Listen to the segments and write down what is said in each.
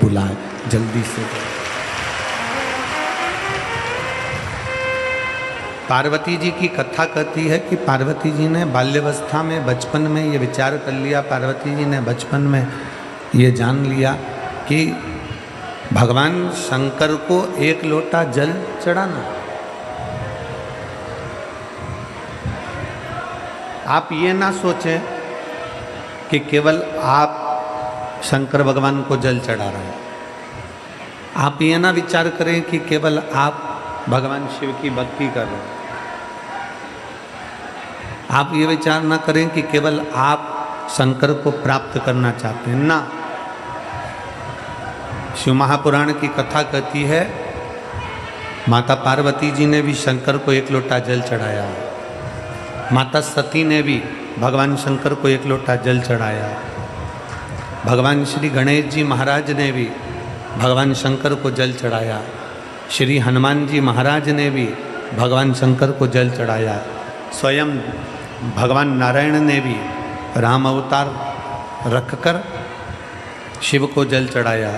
बुलाए, जल्दी से। पार्वती जी की कथा कहती है कि पार्वती जी ने बाल्यावस्था में, बचपन में ये विचार कर लिया, पार्वती जी ने बचपन में ये जान लिया कि भगवान शंकर को एक लोटा जल चढ़ाना। आप ये ना सोचें कि केवल आप शंकर भगवान को जल चढ़ा रहे हैं। आप ये ना विचार करें कि केवल आप भगवान शिव की भक्ति कर रहे हैं। आप ये विचार ना करें कि केवल आप शंकर को प्राप्त करना चाहते हैं, ना। शिव महापुराण की कथा कहती है माता पार्वती जी ने भी शंकर को एक लोटा जल चढ़ाया, माता सती ने भी भगवान शंकर को एक लोटा जल चढ़ाया, भगवान श्री गणेश जी महाराज ने भी भगवान शंकर को जल चढ़ाया, श्री हनुमान जी महाराज ने भी भगवान शंकर को जल चढ़ाया, स्वयं भगवान नारायण ने भी राम अवतार रखकर शिव को जल चढ़ाया,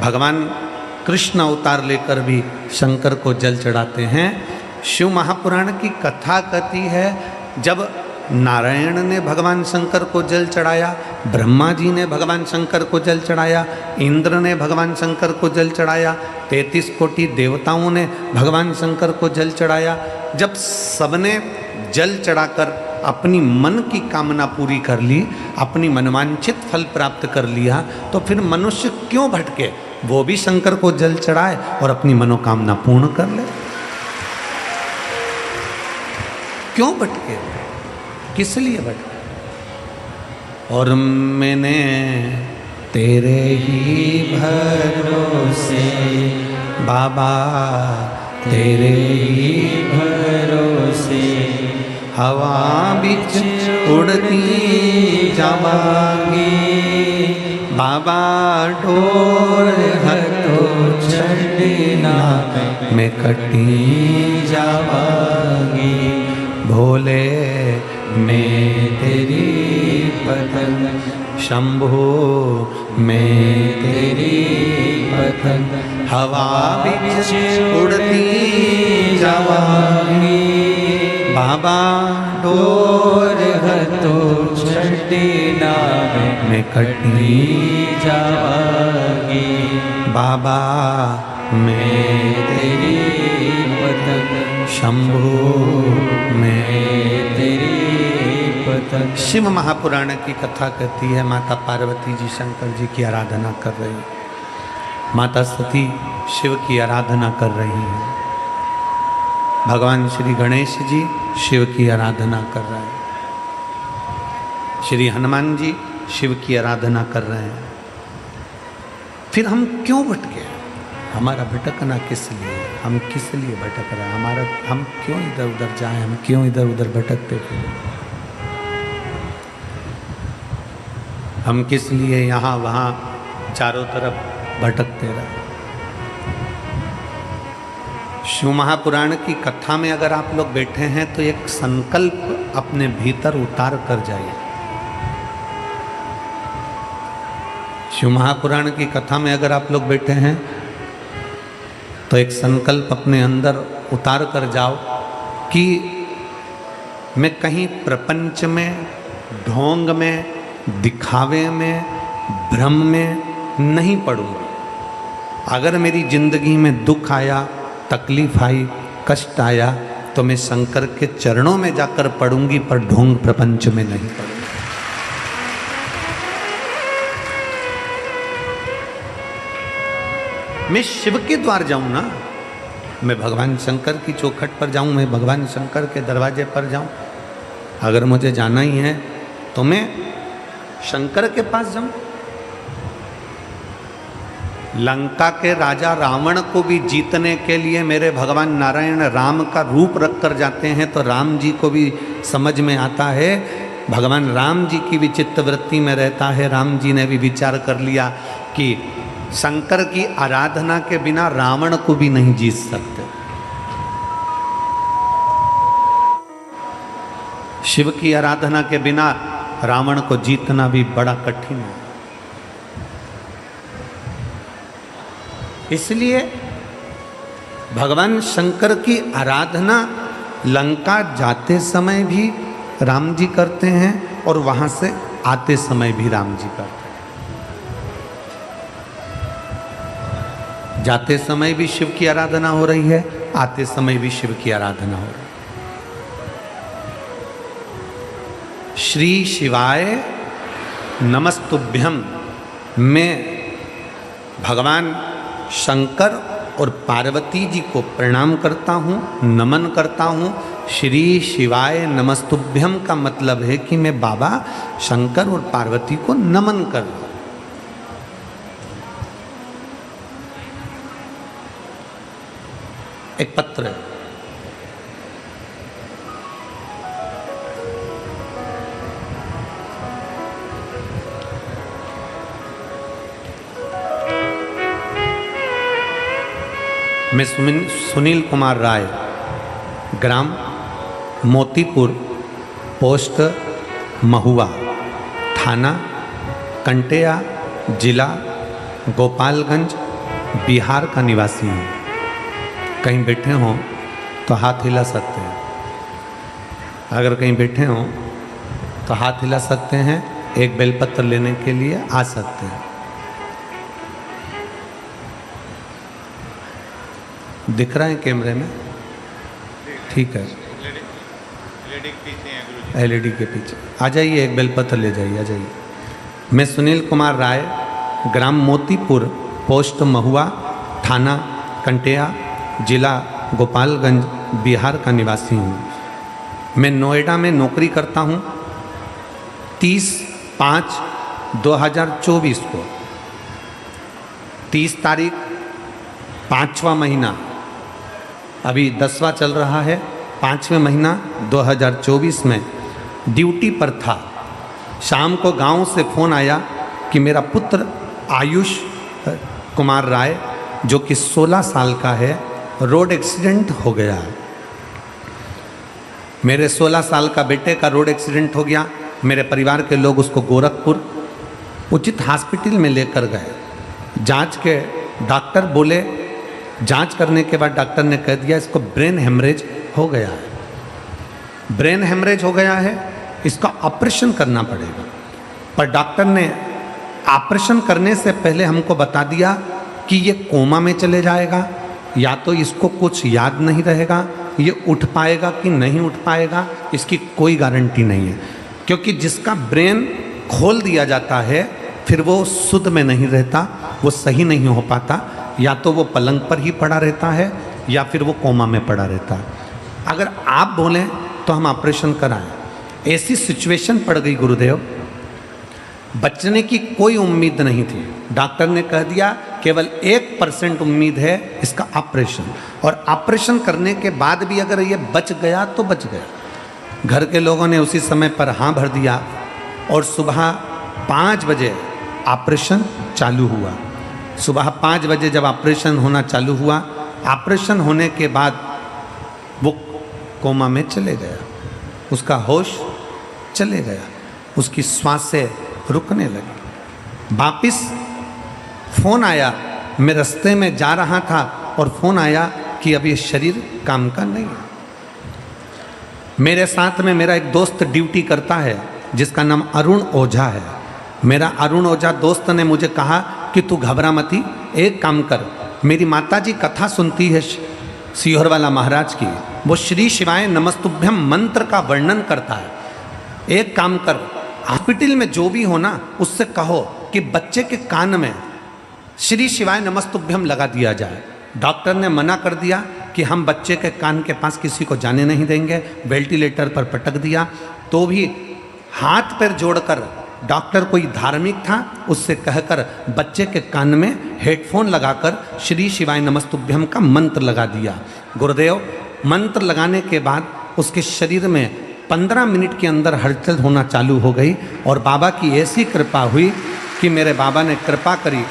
भगवान कृष्ण अवतार लेकर भी शंकर को जल चढ़ाते हैं। शिव महापुराण की कथा कहती है जब नारायण ने भगवान शंकर को जल चढ़ाया, ब्रह्मा जी ने भगवान शंकर को जल चढ़ाया, इंद्र ने भगवान शंकर को जल चढ़ाया, 33 कोटि देवताओं ने भगवान शंकर को जल चढ़ाया। जब सबने जल चढ़ाकर अपनी मन की कामना पूरी कर ली, अपनी मनवांछित फल प्राप्त कर लिया, तो फिर मनुष्य क्यों भटके? वो भी शंकर को जल चढ़ाए और अपनी मनोकामना पूर्ण कर ले। क्यों भटके? किस लिए भटके? और मैंने तेरे ही भरोसे बाबा, तेरे ही भरोसे हवा बिच उड़ती जावांगी, बाबा डोर हटो छड़ना मैं कटी जावांगी, भोले मैं तेरी पतंग, शंभो मैं तेरी पतंग, हवा बिच उड़ती जावांगी, बाबा डोर हटो छड़ना मैं कटी जावांगी, बाबा मैं तेरी पतंग, शंभो मैं तेरी पतंग। शिव महापुराण की कथा कहती है माता पार्वती जी शंकर जी की आराधना कर रही है, माता सती शिव की आराधना कर रही हैं, भगवान श्री गणेश जी शिव की आराधना कर रहे हैं, श्री हनुमान जी शिव की आराधना कर रहे हैं। फिर हम क्यों भटके? हमारा भटकना किस लिए? हम किस लिए भटक रहे हैं? हम क्यों इधर उधर जाएं? हम क्यों इधर उधर भटकते फिर? हम किस लिए यहाँ वहाँ चारों तरफ भटकते रहे? शिव महापुराण की कथा में अगर आप लोग बैठे हैं तो एक संकल्प अपने भीतर उतार कर जाइए। शिव महापुराण की कथा में अगर आप लोग बैठे हैं तो एक संकल्प अपने अंदर उतार कर जाओ कि मैं कहीं प्रपंच में, ढोंग में, दिखावे में, भ्रम में नहीं पड़ूंगा। अगर मेरी जिंदगी में दुख आया, तकलीफ आई, कष्ट आया, तो मैं शंकर के चरणों में जाकर पड़ूंगी, पर ढोंग प्रपंच में नहीं पड़ूंगी। मैं शिव के द्वार जाऊं ना, मैं भगवान शंकर की चौखट पर जाऊं, मैं भगवान शंकर के दरवाजे पर जाऊं। अगर मुझे जाना ही है तो मैं शंकर के पास जाऊं। लंका के राजा रावण को भी जीतने के लिए मेरे भगवान नारायण राम का रूप रख कर जाते हैं, तो राम जी को भी समझ में आता है, भगवान राम जी की भी चित्त वृत्ति में रहता है। राम जी ने भी विचार कर लिया कि शंकर की आराधना के बिना रावण को भी नहीं जीत सकते। शिव की आराधना के बिना रावण को जीतना भी बड़ा कठिन है। इसलिए भगवान शंकर की आराधना लंका जाते समय भी राम जी करते हैं और वहां से आते समय भी राम जी करते हैं। जाते समय भी शिव की आराधना हो रही है, आते समय भी शिव की आराधना हो रही है। श्री शिवाय नमस्तुभ्यम में भगवान शंकर और पार्वती जी को प्रणाम करता हूँ, नमन करता हूँ। श्री शिवाय नमस्तुभ्यम का मतलब है कि मैं बाबा शंकर और पार्वती को नमन कर रहा हूँ। एक पत्र है, मैं सुनील कुमार राय, ग्राम मोतीपुर, पोस्ट महुआ, थाना कंटेया, जिला गोपालगंज, बिहार का निवासी हूँ। कहीं बैठे हों तो हाथ हिला सकते हैं। अगर कहीं बैठे हों तो हाथ हिला सकते हैं, एक बेलपत्र लेने के लिए आ सकते हैं। दिख रहा है कैमरे में? ठीक है, एलईडी के पीछे आ जाइए, एक बेलपत्र ले जाइए, आ जाइए। मैं सुनील कुमार राय, ग्राम मोतीपुर, पोस्ट महुआ, थाना कंटेया, जिला गोपालगंज, बिहार का निवासी हूँ। मैं नोएडा में नौकरी करता हूँ। 30/5/2024 को 30 तारीख 5वां महीना, अभी 10वां चल रहा है, 5वें महीना 2024 में ड्यूटी पर था। शाम को गांव से फ़ोन आया कि मेरा पुत्र आयुष कुमार राय, जो कि 16 साल का है, रोड एक्सीडेंट हो गया है। मेरे 16 साल का बेटे का रोड एक्सीडेंट हो गया। मेरे परिवार के लोग उसको गोरखपुर उचित हॉस्पिटल में लेकर गए। जांच के डॉक्टर बोले, जांच करने के बाद डॉक्टर ने कह दिया इसको ब्रेन हेमरेज हो गया है। ब्रेन हेमरेज हो गया है, इसका ऑपरेशन करना पड़ेगा। पर डॉक्टर ने ऑपरेशन करने से पहले हमको बता दिया कि ये कोमा में चले जाएगा, या तो इसको कुछ याद नहीं रहेगा, ये उठ पाएगा कि नहीं उठ पाएगा, इसकी कोई गारंटी नहीं है। क्योंकि जिसका ब्रेन खोल दिया जाता है फिर वो शुद्ध में नहीं रहता, वो सही नहीं हो पाता, या तो वो पलंग पर ही पड़ा रहता है या फिर वो कोमा में पड़ा रहता है। अगर आप बोलें तो हम ऑपरेशन कराएं। ऐसी सिचुएशन पड़ गई गुरुदेव, बचने की कोई उम्मीद नहीं थी। डॉक्टर ने कह दिया केवल 1% उम्मीद है इसका ऑपरेशन, और ऑपरेशन करने के बाद भी अगर ये बच गया तो बच गया। घर के लोगों ने उसी समय पर हाँ भर दिया और सुबह 5 बजे ऑपरेशन चालू हुआ। सुबह 5 बजे जब ऑपरेशन होना चालू हुआ, ऑपरेशन होने के बाद वो कोमा में चले गया, उसका होश चले गया, उसकी सांसें रुकने लगी। वापिस फ़ोन आया, मैं रास्ते में जा रहा था और फ़ोन आया कि अब ये शरीर काम का नहीं है। मेरे साथ में मेरा एक दोस्त ड्यूटी करता है जिसका नाम अरुण ओझा है। मेरा अरुण ओझा दोस्त ने मुझे कहा कि तू घबरा मती, एक काम कर, मेरी माताजी कथा सुनती है सीहोर वाला महाराज की, वो श्री शिवाय नमस्तुभ्यम मंत्र का वर्णन करता है। एक काम कर, हॉस्पिटल में जो भी हो ना उससे कहो कि बच्चे के कान में श्री शिवाय नमस्तुभ्यम लगा दिया जाए। डॉक्टर ने मना कर दिया कि हम बच्चे के कान के पास किसी को जाने नहीं देंगे, वेंटिलेटर पर पटक दिया। तो भी हाथ पैर जोड़कर डॉक्टर कोई धार्मिक था, उससे कहकर बच्चे के कान में हेडफोन लगाकर श्री शिवाय नमस्तुभ्यम का मंत्र लगा दिया। गुरुदेव, मंत्र लगाने के बाद उसके शरीर में 15 मिनट के अंदर हलचल होना चालू हो गई और बाबा की ऐसी कृपा हुई कि मेरे बाबा ने कृपा करी,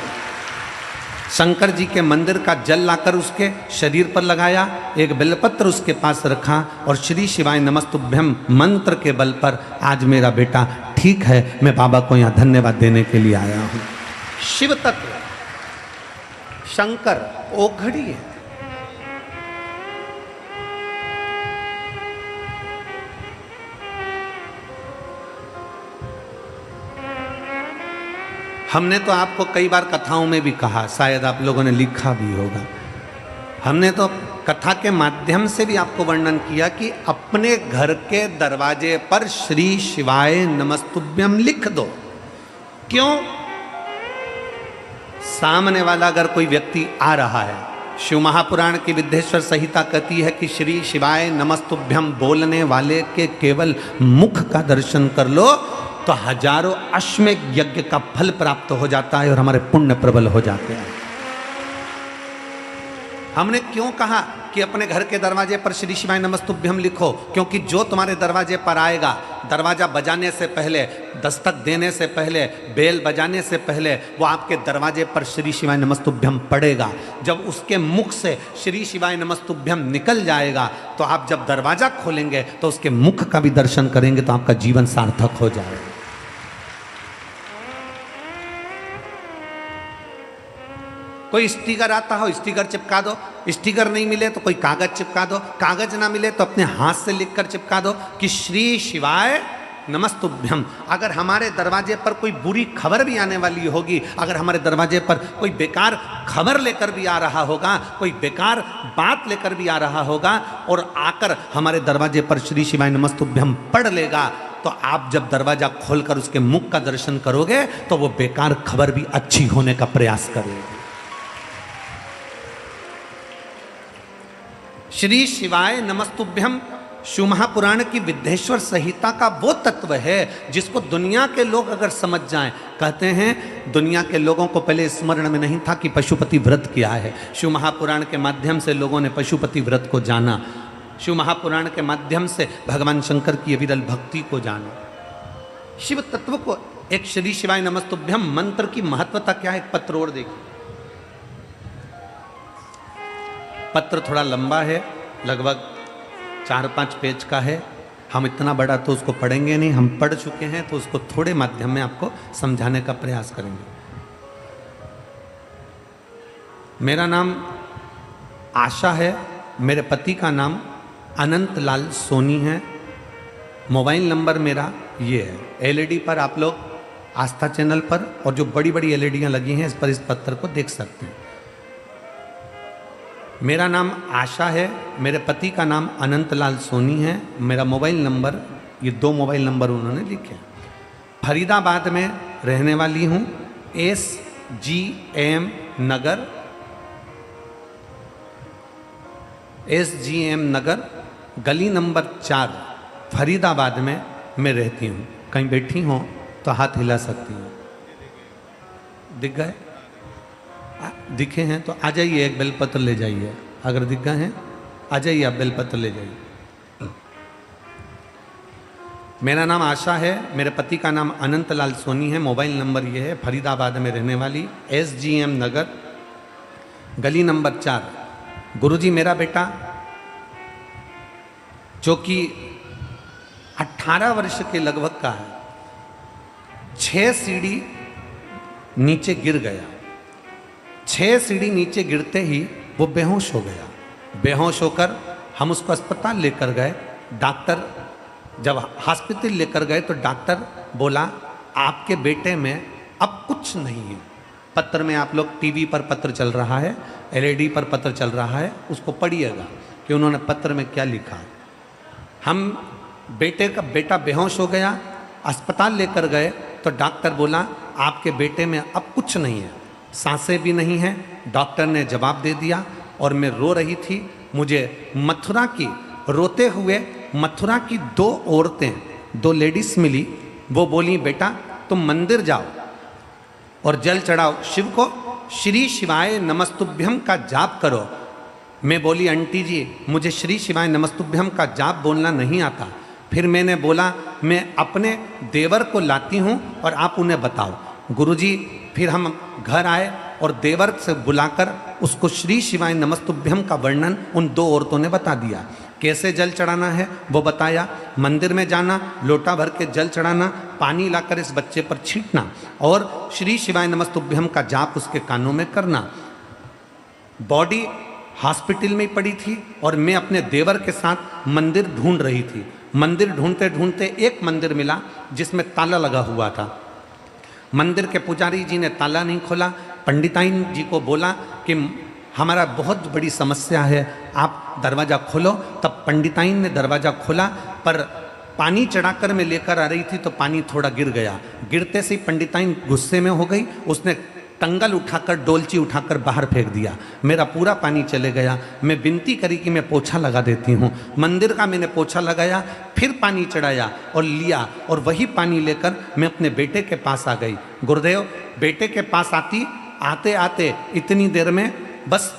शंकर जी के मंदिर का जल लाकर उसके शरीर पर लगाया, एक बेलपत्र उसके पास रखा और श्री शिवाय नमस्तुभ्यम मंत्र के बल पर आज मेरा बेटा ठीक है। मैं बाबा को यहाँ धन्यवाद देने के लिए आया हूँ। शिव तत्व, शंकर ओघड़ी है। हमने तो आपको कई बार कथाओं में भी कहा, शायद आप लोगों ने लिखा भी होगा, हमने तो कथा के माध्यम से भी आपको वर्णन किया कि अपने घर के दरवाजे पर श्री शिवाय नमस्तुभ्यम लिख दो। क्यों? सामने वाला अगर कोई व्यक्ति आ रहा है, शिव महापुराण की विद्येश्वर संहिता कहती है कि श्री शिवाय नमस्तुभ्यम बोलने वाले के केवल मुख का दर्शन कर लो तो हजारों अश्वमेध यज्ञ का फल प्राप्त हो जाता है और हमारे पुण्य प्रबल हो जाते हैं। हमने क्यों कहा कि अपने घर के दरवाजे पर श्री शिवाय नमस्तुभ्यम लिखो? क्योंकि जो तुम्हारे दरवाजे पर आएगा, दरवाजा बजाने से पहले, दस्तक देने से पहले, बेल बजाने से पहले वो आपके दरवाजे पर श्री शिवाय नमस्तुभ्यम पड़ेगा। जब उसके मुख से श्री शिवाय नमस्तुभ्यम निकल जाएगा तो आप जब दरवाजा खोलेंगे तो उसके मुख का भी दर्शन करेंगे तो आपका जीवन सार्थक हो जाएगा। कोई स्टिकर आता हो, स्टिकर चिपका दो। स्टिकर नहीं मिले तो कोई कागज चिपका दो। कागज ना मिले तो अपने हाथ से लिखकर चिपका दो कि श्री शिवाय नमस्तुभ्यम। अगर हमारे दरवाजे पर कोई बुरी खबर भी आने वाली होगी, अगर हमारे दरवाजे पर कोई बेकार खबर लेकर भी आ रहा होगा, कोई बेकार बात लेकर भी आ रहा होगा और आकर हमारे दरवाजे पर श्री शिवाय नमस्तुभ्यम पढ़ लेगा, तो आप जब दरवाजा खोलकर उसके मुख का दर्शन करोगे तो वो बेकार खबर भी अच्छी होने का प्रयास करेगी। श्री शिवाय नमस्तुभ्यम शिव महापुराण की विद्येश्वर संहिता का वो तत्व है जिसको दुनिया के लोग अगर समझ जाएं, कहते हैं दुनिया के लोगों को पहले स्मरण में नहीं था कि पशुपति व्रत क्या है। शिव महापुराण के माध्यम से लोगों ने पशुपति व्रत को जाना, शिव महापुराण के माध्यम से भगवान शंकर की विरल भक्ति को जाना, शिव तत्व को। एक श्री शिवाय नमस्तुभ्यम मंत्र की महत्वता क्या है, एक पत्र और देखिए। पत्र थोड़ा लंबा है, लगभग 4-5 पेज का है। हम इतना बड़ा तो उसको पढ़ेंगे नहीं, हम पढ़ चुके हैं तो उसको थोड़े माध्यम में आपको समझाने का प्रयास करेंगे। मेरा नाम आशा है, मेरे पति का नाम अनंत लाल सोनी है। मोबाइल नंबर मेरा ये है। एलईडी पर आप लोग आस्था चैनल पर और जो बड़ी बड़ी एलईडियाँ लगी हैं इस पर इस पत्र को देख सकते हैं। मेरा नाम आशा है, मेरे पति का नाम अनंत लाल सोनी है। मेरा मोबाइल नंबर, ये 2 मोबाइल नंबर उन्होंने लिखे। फरीदाबाद में रहने वाली हूँ, SGM नगर गली नंबर 4 फरीदाबाद में मैं रहती हूँ। कहीं बैठी हो तो हाथ हिला सकती हूँ। दिख गए? दिखे हैं तो आ जाइए, एक बेलपत्र ले जाइए। अगर दिख गए हैं आ जाइए, आप बेलपत्र ले जाइए। मेरा नाम आशा है, मेरे पति का नाम अनंत लाल सोनी है। मोबाइल नंबर ये है, फरीदाबाद में रहने वाली, SGM नगर गली नंबर 4। गुरुजी मेरा बेटा जो कि 18 वर्ष के लगभग का है, 6 सीढ़ी नीचे गिर गया। 6 सीढ़ी नीचे गिरते ही वो बेहोश हो गया। बेहोश होकर हम उसको अस्पताल लेकर गए। डॉक्टर जब हॉस्पिटल लेकर गए तो डॉक्टर बोला आपके बेटे में अब कुछ नहीं है। पत्र में आप लोग टीवी पर पत्र चल रहा है, एलईडी पर पत्र चल रहा है, उसको पढ़िएगा कि उन्होंने पत्र में क्या लिखा है। हम बेटा बेहोश हो गया, अस्पताल लेकर गए तो डॉक्टर बोला आपके बेटे में अब कुछ नहीं है, सांसें भी नहीं हैं। डॉक्टर ने जवाब दे दिया और मैं रो रही थी। मुझे मथुरा की, रोते हुए मथुरा की 2 औरतें, 2 लेडीज मिली। वो बोली बेटा तुम मंदिर जाओ और जल चढ़ाओ शिव को, श्री शिवाय नमस्तुभ्यम का जाप करो। मैं बोली आंटी जी मुझे श्री शिवाय नमस्तुभ्यम का जाप बोलना नहीं आता। फिर मैंने बोला मैं अपने देवर को लाती हूँ और आप उन्हें बताओ। गुरुजी फिर हम घर आए और देवर से बुलाकर उसको श्री शिवाय नमस्तुभ्यम का वर्णन उन 2 औरतों ने बता दिया। कैसे जल चढ़ाना है वो बताया। मंदिर में जाना, लोटा भर के जल चढ़ाना, पानी लाकर इस बच्चे पर छींटना और श्री शिवाय नमस्तुभ्यम का जाप उसके कानों में करना। बॉडी हॉस्पिटल में ही पड़ी थी और मैं अपने देवर के साथ मंदिर ढूंढ रही थी। मंदिर ढूंढते ढूंढते एक मंदिर मिला जिसमें ताला लगा हुआ था। मंदिर के पुजारी जी ने ताला नहीं खोला। पंडिताइन जी को बोला कि हमारा बहुत बड़ी समस्या है, आप दरवाज़ा खोलो। तब पंडिताइन ने दरवाज़ा खोला, पर पानी चढ़ाकर मैं लेकर आ रही थी तो पानी थोड़ा गिर गया। गिरते से ही पंडिताइन गुस्से में हो गई, उसने टंगल उठाकर, डोलची उठाकर बाहर फेंक दिया। मेरा पूरा पानी चले गया। मैं विनती करी कि मैं पोछा लगा देती हूँ। मंदिर का मैंने पोछा लगाया, फिर पानी चढ़ाया और लिया, और वही पानी लेकर मैं अपने बेटे के पास आ गई। गुरुदेव, बेटे के पास आते आते इतनी देर में बस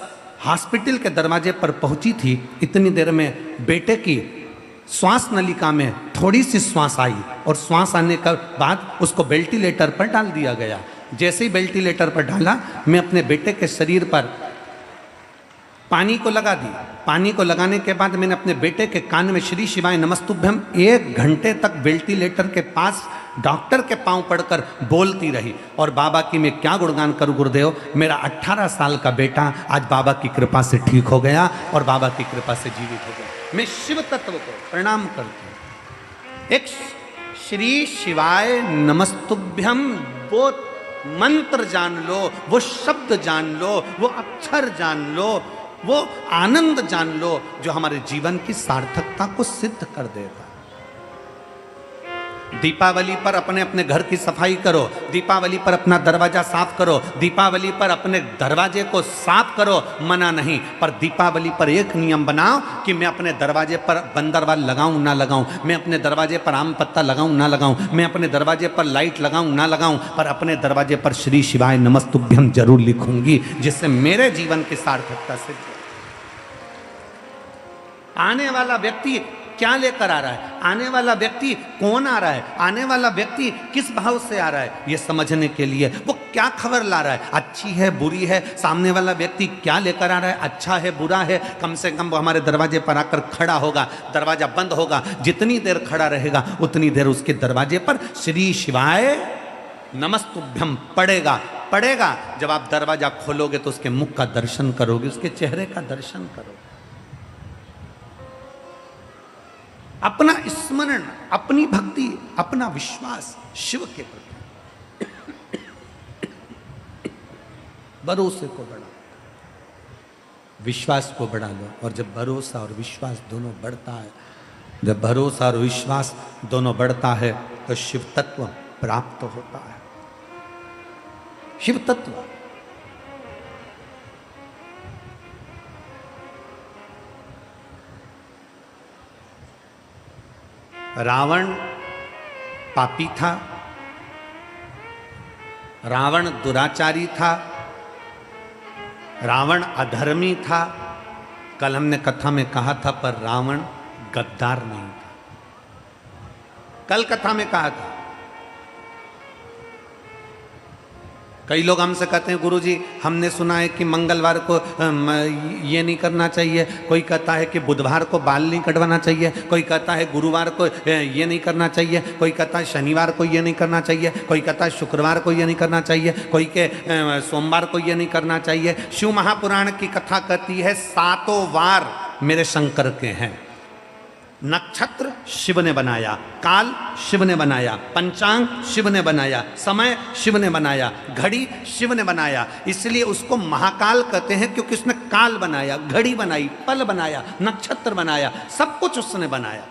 हॉस्पिटल के दरवाजे पर पहुंची थी, इतनी देर में बेटे की श्वास नलिका में थोड़ी सी श्वास आई और श्वास आने के बाद उसको वेंटिलेटर पर डाल दिया गया। जैसे ही वेंटिलेटर पर डाला, मैं अपने बेटे के शरीर पर पानी को लगा दी। पानी को लगाने के बाद मैंने अपने बेटे के कान में श्री शिवाय नमस्तुभ्यम 1 घंटे तक वेंटिलेटर के पास डॉक्टर के पांव पड़कर बोलती रही। और बाबा की मैं क्या गुणगान करूं गुरुदेव, मेरा 18 साल का बेटा आज बाबा की कृपा से ठीक हो गया और बाबा की कृपा से जीवित हो गया। मैं शिव तत्व को प्रणाम करती हूँ। एक श्री शिवाय नमस्तुभ्यम, वो मंत्र जान लो, वो शब्द जान लो, वो अक्षर जान लो, वो आनंद जान लो जो हमारे जीवन की सार्थकता को सिद्ध कर देगा। दीपावली पर अपने अपने घर की सफाई करो, दीपावली पर अपना दरवाजा साफ करो, दीपावली पर अपने दरवाजे को साफ करो, मना नहीं। पर दीपावली पर एक नियम बनाओ कि मैं अपने दरवाजे पर बंदरवाल लगाऊं ना लगाऊं, मैं अपने दरवाजे पर आम पत्ता लगाऊं ना लगाऊं, मैं अपने दरवाजे पर लाइट लगाऊं ना लगाऊं, पर अपने दरवाजे पर श्री शिवाय नमस्तुभ्यम जरूर लिखूंगी, जिससे मेरे जीवन की सार्थकता सिद्ध हो। आने वाला व्यक्ति क्या लेकर आ रहा है, आने वाला व्यक्ति कौन आ रहा है, आने वाला व्यक्ति किस भाव से आ रहा है, ये समझने के लिए वो क्या खबर ला रहा है, अच्छी है बुरी है, सामने वाला व्यक्ति क्या लेकर आ रहा है, अच्छा है बुरा है, कम से कम वो हमारे दरवाजे पर आकर खड़ा होगा। दरवाजा बंद होगा, जितनी देर खड़ा रहेगा उतनी देर उसके दरवाजे पर श्री शिवाय नमस्तुभ्यम पड़ेगा। जब आप दरवाजा खोलोगे तो उसके मुख का दर्शन करोगे, उसके चेहरे का दर्शन करोगे। अपना स्मरण, अपनी भक्ति, अपना विश्वास शिव के प्रति, भरोसे को बढ़ाओ, विश्वास को बढ़ा लो। और जब भरोसा और विश्वास दोनों बढ़ता है, जब भरोसा और विश्वास दोनों बढ़ता है तो शिव तत्व प्राप्त होता है। शिव तत्व रावण पापी था, रावण दुराचारी था, रावण अधर्मी था। कल हमने कथा में कहा था, पर रावण गद्दार नहीं था। कल कथा में कहा था। कई लोग हमसे कहते हैं गुरुजी हमने सुना है कि मंगलवार को ये नहीं करना चाहिए, कोई कहता है कि बुधवार को बाल नहीं कटवाना चाहिए, कोई कहता है गुरुवार को ये नहीं करना चाहिए, कोई कहता है शनिवार को ये नहीं करना चाहिए, कोई कहता है शुक्रवार को ये नहीं करना चाहिए, कोई के सोमवार को ये नहीं करना चाहिए। शिव महापुराण की कथा कहती है 7 वार मेरे शंकर के हैं। नक्षत्र शिव ने बनाया, काल शिव ने बनाया, पंचांग शिव ने बनाया, समय शिव ने बनाया, घड़ी शिव ने बनाया। इसलिए उसको महाकाल कहते हैं, क्योंकि उसने काल बनाया, घड़ी बनाई, पल बनाया, नक्षत्र बनाया, सब कुछ उसने बनाया।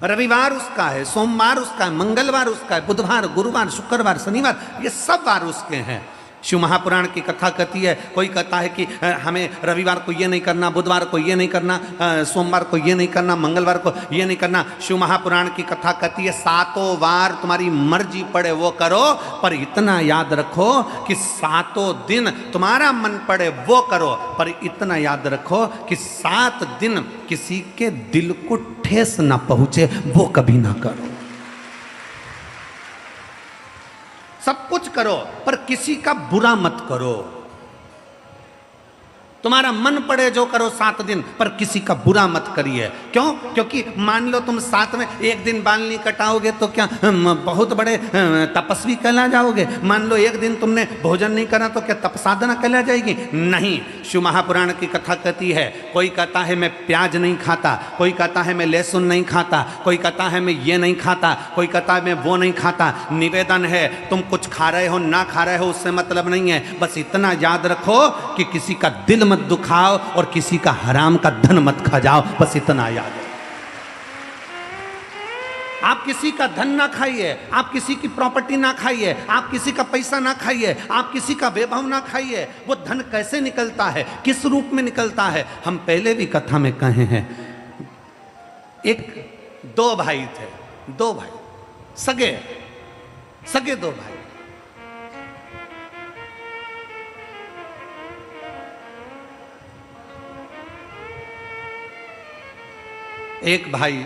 रविवार उसका है, सोमवार उसका है, मंगलवार उसका है, बुधवार, गुरुवार, शुक्रवार, शनिवार, ये सब वार उसके हैं। शिव महापुराण की कथा कहती है, कोई कहता है कि हमें रविवार को ये नहीं करना, बुधवार को ये नहीं करना, सोमवार को ये नहीं करना, मंगलवार को ये नहीं करना। शिव महापुराण की कथा कहती है 7 वार तुम्हारी मर्जी पड़े वो करो, पर इतना याद रखो कि 7 दिन तुम्हारा मन पड़े वो करो, पर इतना याद रखो कि 7 दिन किसी के दिल को ठेस ना पहुंचे वो कभी ना करो। सब कुछ करो पर किसी का बुरा मत करो। तुम्हारा मन पड़े जो करो 7 दिन, पर किसी का बुरा मत करिए। क्यों? क्योंकि मान लो तुम साथ में एक दिन बाल नहीं कटाओगे तो क्या बहुत बड़े तपस्वी कहला जाओगे? मान लो एक दिन तुमने भोजन नहीं करा तो क्या तपसाधना कहला जाएगी? नहीं। शिव महापुराण की कथा कहती है, कोई कहता है मैं प्याज नहीं खाता, कोई कहता है मैं लहसुन नहीं खाता, कोई कहता है मैं ये नहीं खाता, कोई कहता है मैं वो नहीं खाता। निवेदन है, तुम कुछ खा रहे हो ना खा रहे हो उससे मतलब नहीं है, बस इतना याद रखो कि किसी का दिल मत दुखाओ और किसी का हराम का धन मत खा जाओ, बस इतना याद है। आप किसी का धन ना खाइए, आप किसी की प्रॉपर्टी ना खाइए, आप किसी का पैसा ना खाइए, आप किसी का वैभव ना खाइए। वो धन कैसे निकलता है, किस रूप में निकलता है, हम पहले भी कथा में कहे हैं। दो भाई थे, दो भाई सगे दो भाई। एक भाई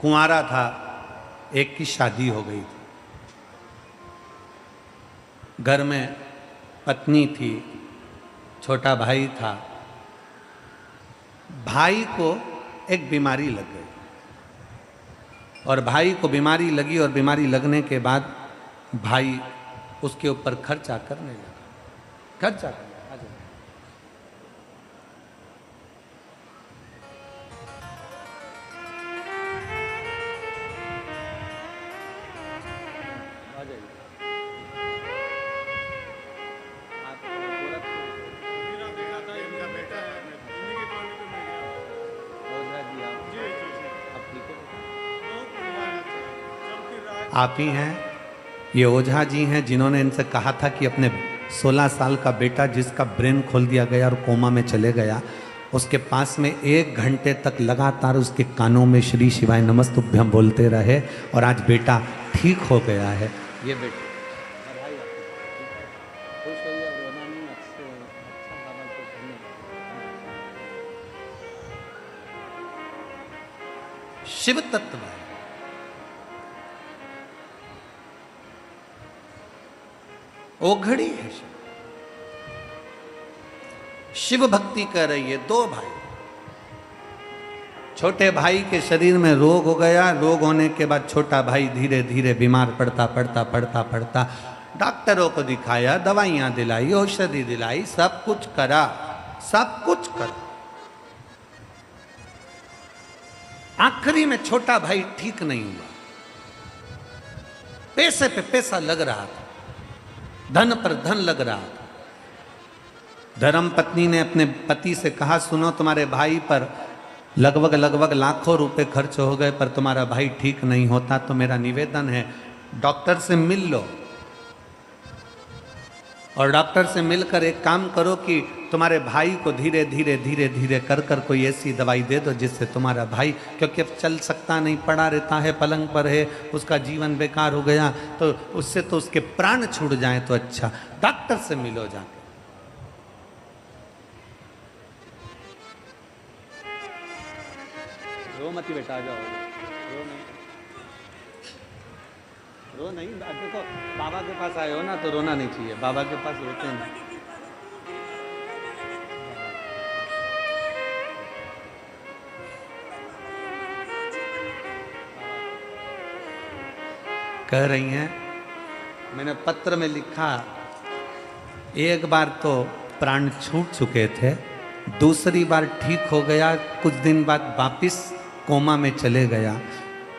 कुंवारा था, एक की शादी हो गई थी, घर में पत्नी थी, छोटा भाई था। भाई को एक बीमारी लग गई और भाई को बीमारी लगी और बीमारी लगने के बाद भाई उसके ऊपर खर्चा करने लगा। खर्चा करने आप ही हैं, ये ओझा जी हैं जिन्होंने इनसे कहा था कि अपने 16 साल का बेटा जिसका ब्रेन खोल दिया गया और कोमा में चले गया, उसके पास में 1 घंटे तक लगातार उसके कानों में श्री शिवाय नमस्तुभ्यम बोलते रहे और आज बेटा ठीक हो गया है। ये बेटा शिव तत्व है। ओघड़ी है शिव भक्ति कर रही है। दो भाई, छोटे भाई के शरीर में रोग हो गया, रोग होने के बाद छोटा भाई धीरे धीरे बीमार पड़ता डॉक्टरों को दिखाया, दवाइयां दिलाई, औषधि दिलाई, सब कुछ करा। आखिरी में छोटा भाई ठीक नहीं हुआ। पैसे पे पैसा लग रहा था, धन पर धन लग रहा था। धर्म पत्नी ने अपने पति से कहा, सुनो तुम्हारे भाई पर लगभग लाखों रुपए खर्च हो गए पर तुम्हारा भाई ठीक नहीं होता, तो मेरा निवेदन है डॉक्टर से मिल लो और डॉक्टर से मिलकर एक काम करो कि तुम्हारे भाई को धीरे धीरे कर कोई ऐसी दवाई दे दो जिससे तुम्हारा भाई, क्योंकि अब चल सकता नहीं, पड़ा रहता है, पलंग पर है, उसका जीवन बेकार हो गया, तो उससे तो उसके प्राण छूट जाए तो अच्छा। डॉक्टर से मिलो जाके। रो मत बेटा, आ जाओ, रो नहीं। देखो बाबा के पास आए हो ना तो रोना नहीं चाहिए, बाबा के पास रोते नहीं। कह रही हैं, मैंने पत्र में लिखा, एक बार तो प्राण छूट चुके थे, दूसरी बार ठीक हो गया, कुछ दिन बाद वापिस कोमा में चले गया,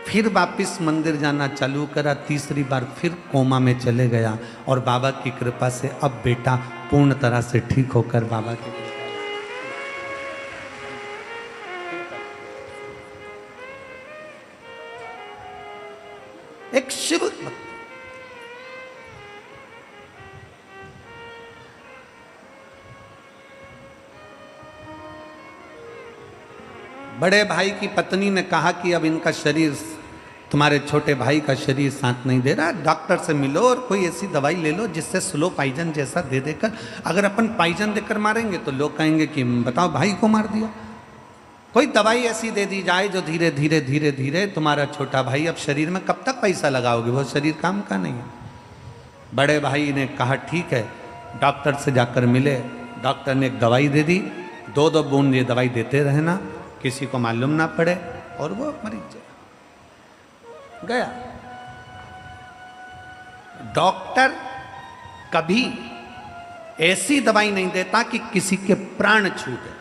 फिर वापिस मंदिर जाना चालू करा, तीसरी बार फिर कोमा में चले गया और बाबा की कृपा से अब बेटा पूर्ण तरह से ठीक होकर बाबा के एक शिव भक्त। बड़े भाई की पत्नी ने कहा कि अब इनका शरीर, तुम्हारे छोटे भाई का शरीर साथ नहीं दे रहा, डॉक्टर से मिलो और कोई ऐसी दवाई ले लो जिससे स्लो पॉइजन जैसा दे देकर, अगर अपन पॉइजन देकर मारेंगे तो लोग कहेंगे कि बताओ भाई को मार दिया। कोई दवाई ऐसी दे दी जाए जो धीरे धीरे तुम्हारा छोटा भाई, अब शरीर में कब तक पैसा लगाओगे, वो शरीर काम का नहीं है। बड़े भाई ने कहा ठीक है, डॉक्टर से जाकर मिले, डॉक्टर ने एक दवाई दे दी, 2-2 बूंद ये दवाई देते रहना, किसी को मालूम ना पड़े, और वो मरीज गया। डॉक्टर कभी ऐसी दवाई नहीं देता कि किसी के प्राण छूटे।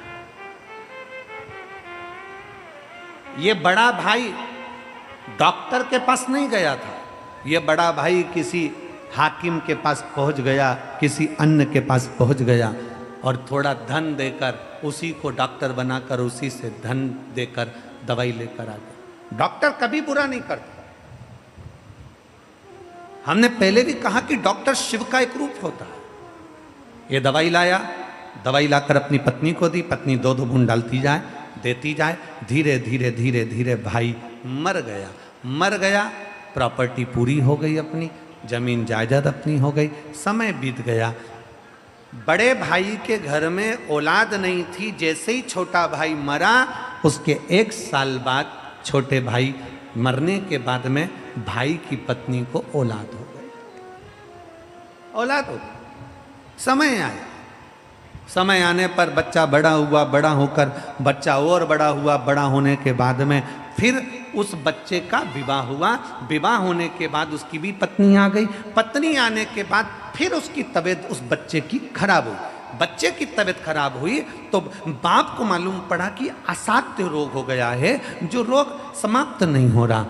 ये बड़ा भाई डॉक्टर के पास नहीं गया था, ये बड़ा भाई किसी हाकिम के पास पहुंच गया, किसी अन्य के पास पहुंच गया और थोड़ा धन देकर उसी को डॉक्टर बनाकर उसी से धन देकर दवाई लेकर आ गया। डॉक्टर कभी बुरा नहीं करता। हमने पहले भी कहा कि डॉक्टर शिव का एक रूप होता है। ये दवाई लाया, दवाई लाकर अपनी पत्नी को दी, पत्नी 2-2 बूंद डालती जाए, देती जाए, धीरे धीरे धीरे धीरे भाई मर गया। मर गया, प्रॉपर्टी पूरी हो गई, अपनी जमीन जायदाद अपनी हो गई, समय बीत गया। बड़े भाई के घर में औलाद नहीं थी, जैसे ही छोटा भाई मरा उसके 1 साल बाद छोटे भाई मरने के बाद में भाई की पत्नी को औलाद हो गई। औलाद हो गई, समय आया, समय आने पर बच्चा बड़ा हुआ, बड़ा होकर बच्चा और बड़ा हुआ, बड़ा होने के बाद में फिर उस बच्चे का विवाह हुआ। विवाह होने के बाद उसकी भी पत्नी आ गई, पत्नी आने के बाद फिर उसकी तबीयत उस बच्चे की खराब हुई। बच्चे की तबीयत खराब हुई तो बाप को मालूम पड़ा कि असाध्य रोग हो गया है, जो रोग समाप्त नहीं हो रहा।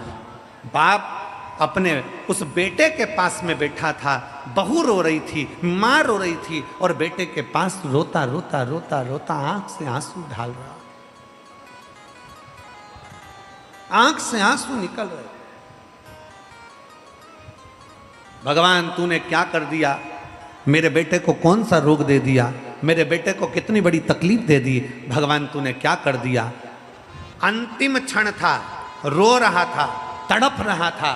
बाप अपने उस बेटे के पास में बैठा था, बहू रो रही थी, माँ रो रही थी और बेटे के पास रोता रोता रोता रोता आंख से आंसू ढाल रहा, आंख से आंसू निकल रहे। भगवान तूने क्या कर दिया, मेरे बेटे को कौन सा रोग दे दिया, मेरे बेटे को कितनी बड़ी तकलीफ दे दी, भगवान तूने क्या कर दिया। अंतिम क्षण था, रो रहा था, तड़प रहा था,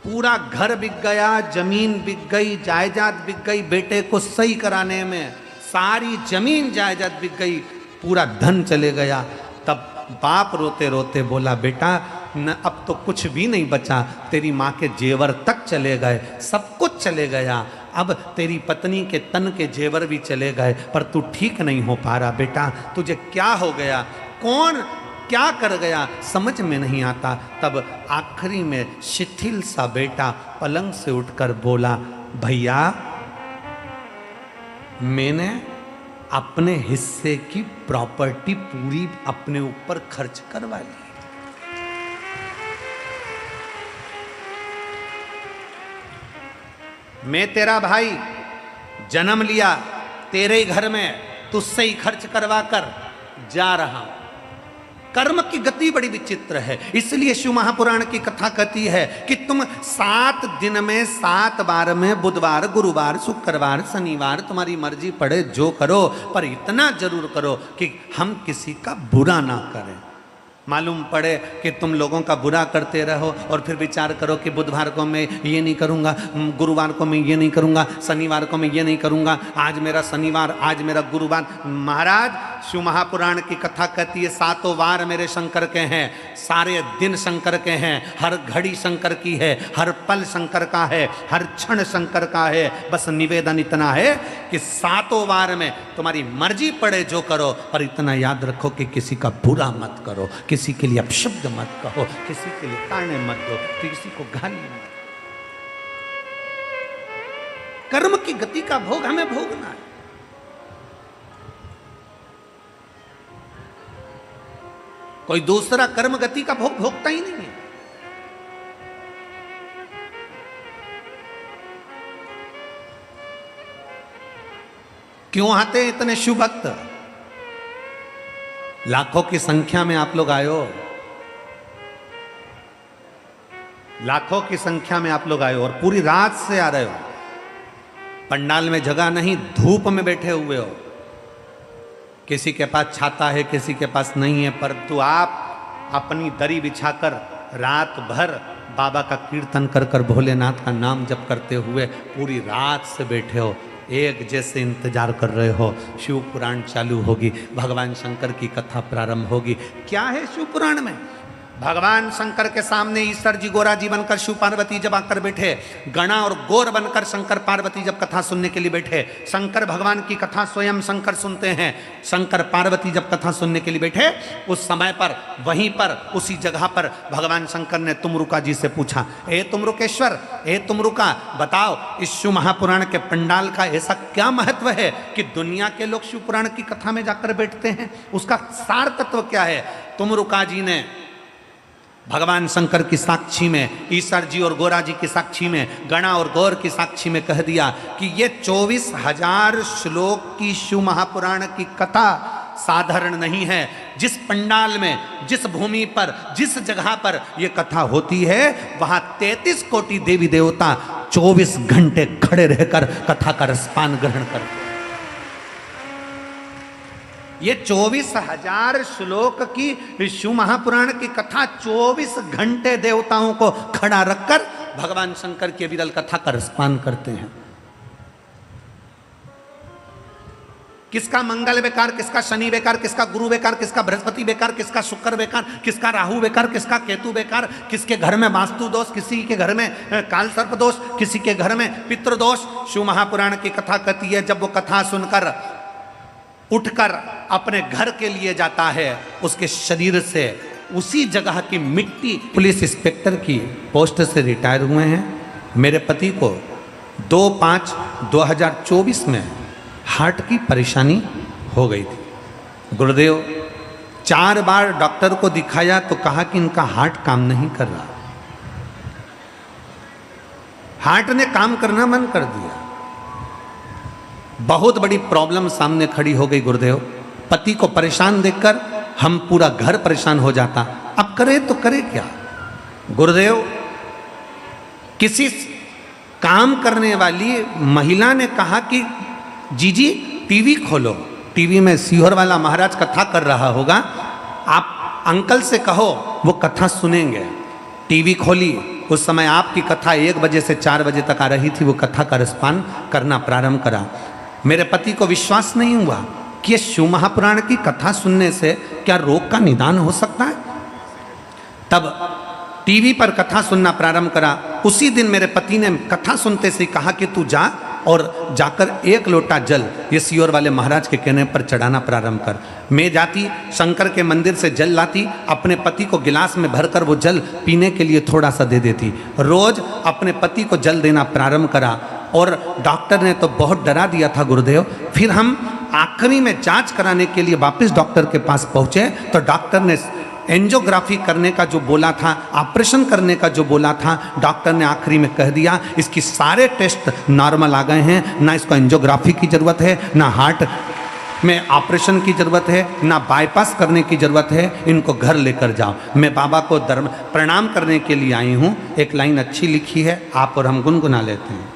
पूरा घर बिक गया, जमीन बिक गई, जायदाद बिक गई, बेटे को सही कराने में सारी जमीन जायदाद बिक गई, पूरा धन चले गया। तब बाप रोते रोते बोला, बेटा न अब तो कुछ भी नहीं बचा, तेरी माँ के जेवर तक चले गए, सब कुछ चले गया, अब तेरी पत्नी के तन के जेवर भी चले गए, पर तू ठीक नहीं हो पा रहा बेटा, तुझे क्या हो गया, कौन क्या कर गया, समझ में नहीं आता। तब आखिरी में शिथिल सा बेटा पलंग से उठकर बोला, भैया मैंने अपने हिस्से की प्रॉपर्टी पूरी अपने ऊपर खर्च करवा ली। मैं तेरा भाई, जन्म लिया तेरे ही घर में, तुझसे ही खर्च करवा कर जा रहा हूं। कर्म की गति बड़ी विचित्र है, इसलिए शिव महापुराण की कथा कहती है कि तुम 7 दिन में 7 बार में बुधवार, गुरुवार, शुक्रवार, शनिवार तुम्हारी मर्जी पड़े जो करो, पर इतना जरूर करो कि हम किसी का बुरा ना करें। मालूम पड़े कि तुम लोगों का बुरा करते रहो और फिर विचार करो कि बुधवार को मैं ये नहीं करूँगा, गुरुवार को मैं ये नहीं करूँगा, शनिवार को मैं ये नहीं करूँगा, आज मेरा शनिवार, आज मेरा गुरुवार। महाराज शिव महापुराण की कथा कहती है 7 वार मेरे शंकर के हैं, सारे दिन शंकर के हैं, हर घड़ी शंकर की है, हर पल शंकर का है, हर क्षण शंकर का है। बस निवेदन इतना है कि 7 वार में तुम्हारी मर्जी पड़े जो करो, पर इतना याद रखो कि किसी का बुरा मत करो, किसी के लिए अपशब्द मत कहो, किसी के लिए ताने मत दो, किसी को गाली मत। कर्म की गति का भोग हमें भोगना है। कोई दूसरा कर्म गति का भोग भोगता ही नहीं है। क्यों आते हैं इतने शिव भक्त? लाखों की संख्या में आप लोग आए हो, लाखों की संख्या में आप लोग आए हो और पूरी रात से आ रहे हो। पंडाल में जगह नहीं, धूप में बैठे हुए हो, किसी के पास छाता है, किसी के पास नहीं है, परंतु आप अपनी दरी बिछाकर रात भर बाबा का कीर्तन कर कर भोलेनाथ का नाम जप करते हुए पूरी रात से बैठे हो, एक जैसे इंतजार कर रहे हो। शिव पुराण चालू होगी, भगवान शंकर की कथा प्रारंभ होगी। क्या है शिव पुराण में? भगवान शंकर के सामने ईश्वर जी गोरा जी बनकर शिव पार्वती जब आकर बैठे, गणा और गौर बनकर शंकर पार्वती जब कथा सुनने के लिए बैठे, शंकर भगवान की कथा स्वयं शंकर सुनते हैं। शंकर पार्वती जब कथा सुनने के लिए बैठे, उस समय पर वहीं पर उसी जगह पर भगवान शंकर ने तुमरुका जी से पूछा, हे तुमरुकेश्वर, हे तुमरुका, बताओ इस शिव महापुराण के पंडाल का ऐसा क्या महत्व है कि दुनिया के लोग शिव पुराण की कथा में जाकर बैठते हैं? उसका सार तत्व क्या है? तुमरुका जी ने भगवान शंकर की साक्षी में, ईश्वर जी और गोरा जी की साक्षी में, गणा और गौर की साक्षी में कह दिया कि ये 24,000 श्लोक की शिव महापुराण की कथा साधारण नहीं है। जिस पंडाल में, जिस भूमि पर, जिस जगह पर यह कथा होती है, वहां 33 कोटि देवी देवता 24 घंटे खड़े रहकर कथा का रसपान ग्रहण करते। ये 24,000 श्लोक की शिव महापुराण की कथा 24 घंटे देवताओं को खड़ा रखकर भगवान शंकर की विरल कथा का रसपान करते हैं। किसका मंगल बेकार, किसका शनि बेकार, किसका गुरु बेकार, किसका बृहस्पति बेकार, किसका शुक्र बेकार, किसका राहु बेकार, किसका केतु बेकार, किसके घर में वास्तु दोष, किसी के घर में काल सर्प दोष, किसी के घर में पितृ दोष। शिव महापुराण की कथा कहती है, जब वो कथा सुनकर उठकर अपने घर के लिए जाता है, उसके शरीर से उसी जगह की मिट्टी, पुलिस इंस्पेक्टर की पोस्ट से रिटायर हुए हैं। मेरे पति को 2/5/2024 में हार्ट की परेशानी हो गई थी। गुरुदेव 4 बार डॉक्टर को दिखाया तो कहा कि इनका हार्ट काम नहीं कर रहा। हार्ट ने काम करना बंद कर दिया। बहुत बड़ी प्रॉब्लम सामने खड़ी हो गई गुरुदेव। पति को परेशान देखकर हम पूरा घर परेशान हो जाता। अब करे तो करे क्या? गुरुदेव, किसी काम करने वाली महिला ने कहा कि जीजी टीवी खोलो, टीवी में सीहोर वाला महाराज कथा कर रहा होगा, आप अंकल से कहो वो कथा सुनेंगे। टीवी खोली, उस समय आपकी कथा 1 बजे से 4 बजे तक आ रही थी। वो कथा का रसपान करना प्रारंभ करा। मेरे पति को विश्वास नहीं हुआ कि शिव महापुराण की कथा सुनने से क्या रोग का निदान हो सकता है। तब टीवी पर कथा सुनना प्रारंभ करा। उसी दिन मेरे पति ने कथा सुनते से कहा कि तू जा और जाकर 1 लोटा जल ये सीहोर वाले महाराज के कहने पर चढ़ाना प्रारंभ कर। मैं जाती, शंकर के मंदिर से जल लाती, अपने पति को गिलास में भरकर वो जल पीने के लिए थोड़ा सा दे देती। रोज अपने पति को जल देना प्रारंभ करा और डॉक्टर ने तो बहुत डरा दिया था गुरुदेव। फिर हम आखिरी में जांच कराने के लिए वापस डॉक्टर के पास पहुंचे तो डॉक्टर ने एंजियोग्राफी करने का जो बोला था, ऑपरेशन करने का जो बोला था, डॉक्टर ने आखिरी में कह दिया इसकी सारे टेस्ट नॉर्मल आ गए हैं, ना इसको एंजियोग्राफी की ज़रूरत है, ना हार्ट में ऑपरेशन की ज़रूरत है, ना बाईपास करने की ज़रूरत है, इनको घर लेकर जाओ। मैं बाबा को प्रणाम करने के लिए आई हूँ। एक लाइन अच्छी लिखी है, आप और हम गुनगुना लेते हैं।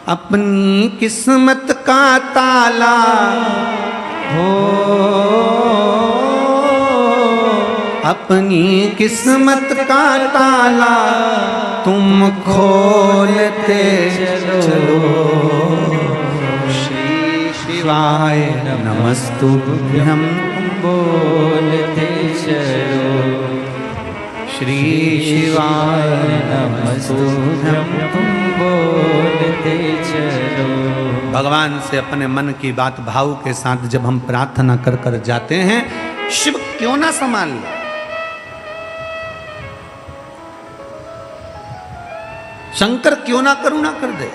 अपनी किस्मत का ताला हो, अपनी किस्मत का ताला तुम खोलते चलो। श्री शिवाय नमस्तुभ्यं बोलते चलो। श्री शिवाय नमस्तुभ्यं बोलते चलो। भगवान से अपने मन की बात भाव के साथ जब हम प्रार्थना कर कर जाते हैं, शिव क्यों ना संभाल ले। शंकर क्यों ना करुणा कर दे।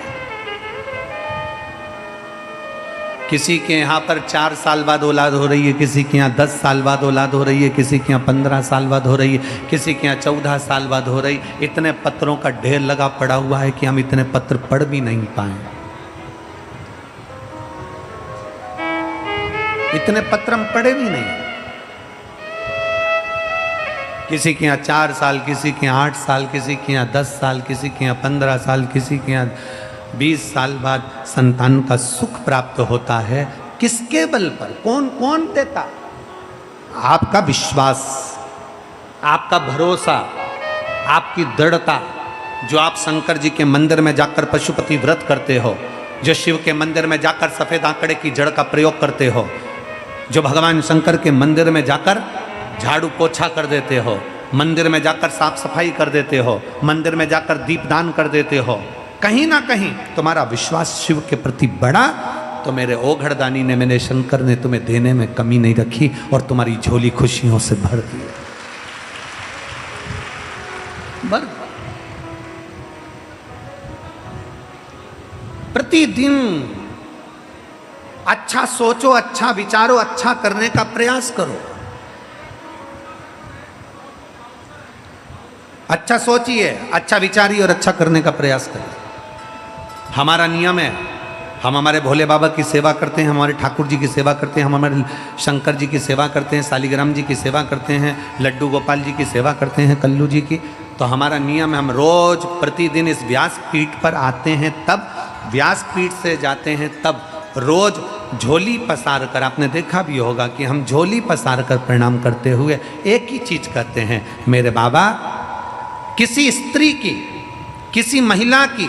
किसी के यहाँ पर 4 साल बाद औलाद हो रही है, किसी के यहाँ 10 साल बाद औलाद हो रही है, किसी के यहाँ 15 साल बाद हो रही है, किसी के यहाँ 14 साल बाद हो रही। इतने पत्रों का ढेर लगा पड़ा हुआ है कि हम इतने पत्र पढ़ भी नहीं पाए। इतने पत्र हम पढ़े भी नहीं। किसी के यहाँ 4 साल, किसी के यहाँ 8 साल, किसी के यहाँ 10 साल, किसी के यहाँ 15 साल, किसी के यहाँ 20 साल बाद संतान का सुख प्राप्त होता है। किसके बल पर? कौन कौन देता? आपका विश्वास, आपका भरोसा, आपकी दृढ़ता। जो आप शंकर जी के मंदिर में जाकर पशुपति व्रत करते हो, जो शिव के मंदिर में जाकर सफेद आंकड़े की जड़ का प्रयोग करते हो, जो भगवान शंकर के मंदिर में जाकर झाड़ू पोछा कर देते हो, मंदिर में जाकर साफ सफाई कर देते हो, मंदिर में जाकर दीपदान कर देते हो, कहीं ना कहीं तुम्हारा विश्वास शिव के प्रति बढ़ा, तो मेरे ओघड़दानी ने, मेरे शंकर ने तुम्हें देने में कमी नहीं रखी और तुम्हारी झोली खुशियों से भर दी। प्रतिदिन अच्छा सोचो, अच्छा विचारो, अच्छा करने का प्रयास करो। अच्छा सोचिए, अच्छा विचारिए और अच्छा करने का प्रयास करिए। हमारा नियम है, हम हमारे भोले बाबा की सेवा करते हैं, हमारे ठाकुर जी की सेवा करते हैं, हम हमारे शंकर जी की सेवा करते हैं, शालिग्राम जी की सेवा करते हैं, लड्डू गोपाल जी की सेवा करते हैं, कल्लू जी की। तो हमारा नियम है, हम रोज प्रतिदिन इस व्यासपीठ पर आते हैं, तब व्यासपीठ से जाते हैं, तब रोज झोली पसार कर, आपने देखा भी होगा कि हम झोली पसार कर प्रणाम करते हुए एक ही चीज कहते हैं, मेरे बाबा किसी स्त्री की, किसी महिला की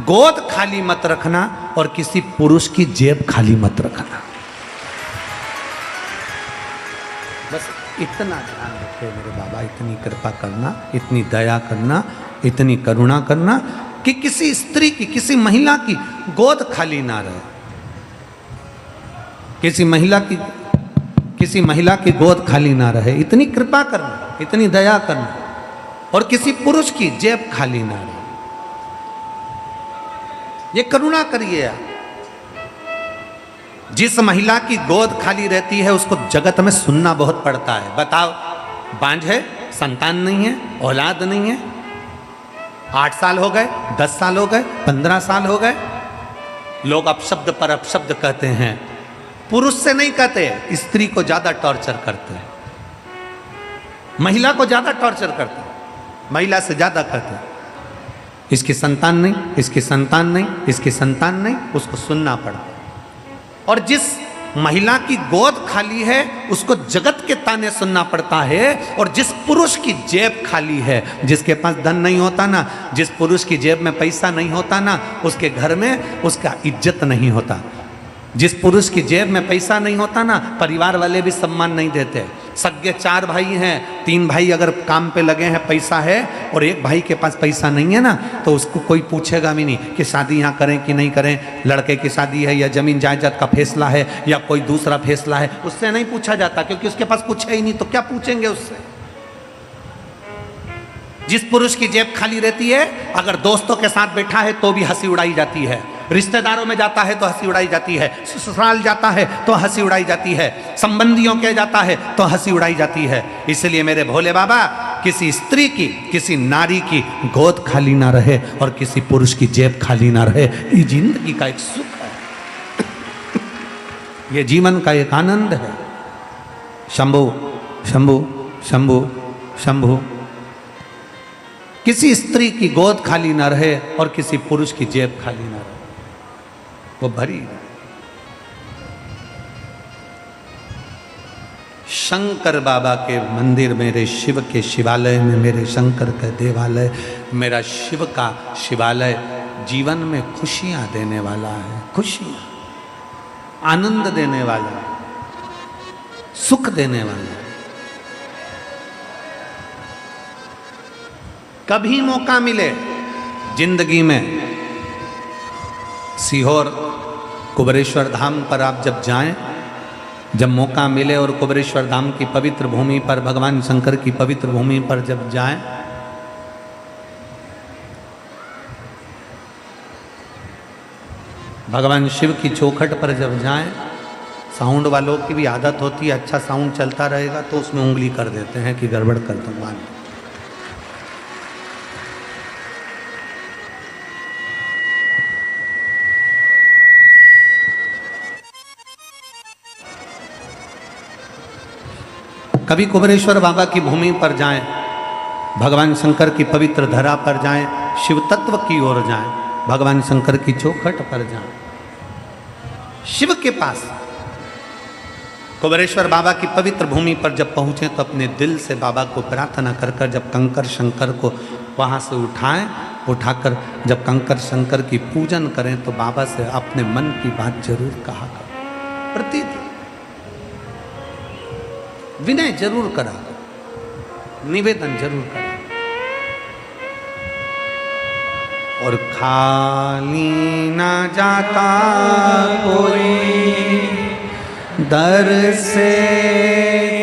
गोद खाली मत रखना और किसी पुरुष की जेब खाली मत रखना। बस इतना ध्यान रखे मेरे बाबा, इतनी कृपा करना, इतनी दया करना, इतनी करुणा करना कि किसी स्त्री की, किसी महिला की गोद खाली ना रहे, किसी महिला की गोद खाली ना रहे, इतनी कृपा करना, इतनी दया करना, और किसी पुरुष की जेब खाली ना रहे। ये करुणा करिए आप। जिस महिला की गोद खाली रहती है उसको जगत में सुनना बहुत पड़ता है। बताओ, बांझ है, संतान नहीं है, औलाद नहीं है, 8 साल हो गए, 10 साल हो गए, 15 साल हो गए, लोग अपशब्द पर अपशब्द कहते हैं। पुरुष से नहीं कहते, स्त्री को ज्यादा टॉर्चर करते हैं, महिला को ज्यादा टॉर्चर करते हैं, महिला से ज्यादा कहते हैं इसकी संतान नहीं, इसकी संतान नहीं, इसकी संतान नहीं, उसको सुनना पड़ा। और जिस महिला की गोद खाली है उसको जगत के ताने सुनना पड़ता है, और जिस पुरुष की जेब खाली है, जिसके पास धन नहीं होता ना, जिस पुरुष की जेब में पैसा नहीं होता ना, उसके घर में उसका इज्जत नहीं होता। जिस पुरुष की जेब में पैसा नहीं होता ना, परिवार वाले भी सम्मान नहीं देते। सगे 4 भाई हैं, 3 भाई अगर काम पे लगे हैं, पैसा है, और एक भाई के पास पैसा नहीं है ना, तो उसको कोई पूछेगा भी नहीं कि शादी यहाँ करें कि नहीं करें, लड़के की शादी है या जमीन जायदाद का फैसला है या कोई दूसरा फैसला है, उससे नहीं पूछा जाता, क्योंकि उसके पास कुछ है ही नहीं, तो क्या पूछेंगे उससे। जिस पुरुष की जेब खाली रहती है, अगर दोस्तों के साथ बैठा है तो भी हंसी उड़ाई जाती है, रिश्तेदारों में जाता है तो हंसी उड़ाई जाती है, ससुराल जाता है तो हंसी उड़ाई जाती है, संबंधियों के जाता है तो हंसी उड़ाई जाती है। इसलिए मेरे भोले बाबा, किसी स्त्री की, किसी नारी की गोद खाली ना रहे और किसी पुरुष की जेब खाली ना रहे। ये जिंदगी का एक सुख है, ये जीवन का एक आनंद है। शंभु शंभु शंभु शंभु। किसी स्त्री की गोद खाली ना रहे और किसी पुरुष की जेब खाली ना रहे, वो भरी रहे। शंकर बाबा के मंदिर, मेरे शिव के शिवालय में, मेरे शंकर का देवालय, मेरा शिव का शिवालय जीवन में खुशियां देने वाला है, खुशियां, आनंद देने वाला है, सुख देने वाला है। कभी मौका मिले जिंदगी में, सीहोर कुबेरेश्वर धाम पर आप जब जाएं, जब मौका मिले और कुबेरेश्वर धाम की पवित्र भूमि पर, भगवान शंकर की पवित्र भूमि पर जब जाएं, भगवान शिव की चौखट पर जब जाएं, साउंड वालों की भी आदत होती है, अच्छा साउंड चलता रहेगा तो उसमें उंगली कर देते हैं कि गड़बड़ कर दूंगा। कभी कुबेरेश्वर बाबा की भूमि पर जाएं, भगवान शंकर की पवित्र धरा पर जाएं, शिव तत्व की ओर जाएं, भगवान शंकर की चौखट पर जाएं, शिव के पास, कुबेरेश्वर बाबा की पवित्र भूमि पर जब पहुंचे तो अपने दिल से बाबा को प्रार्थना कर कर जब कंकर शंकर को वहां से उठाकर जब कंकर शंकर की पूजन करें तो बाबा से अपने मन की बात जरूर कहा करें। प्रतिदिन विनय जरूर करा, निवेदन जरूर करा। और खाली ना जाता कोई दर से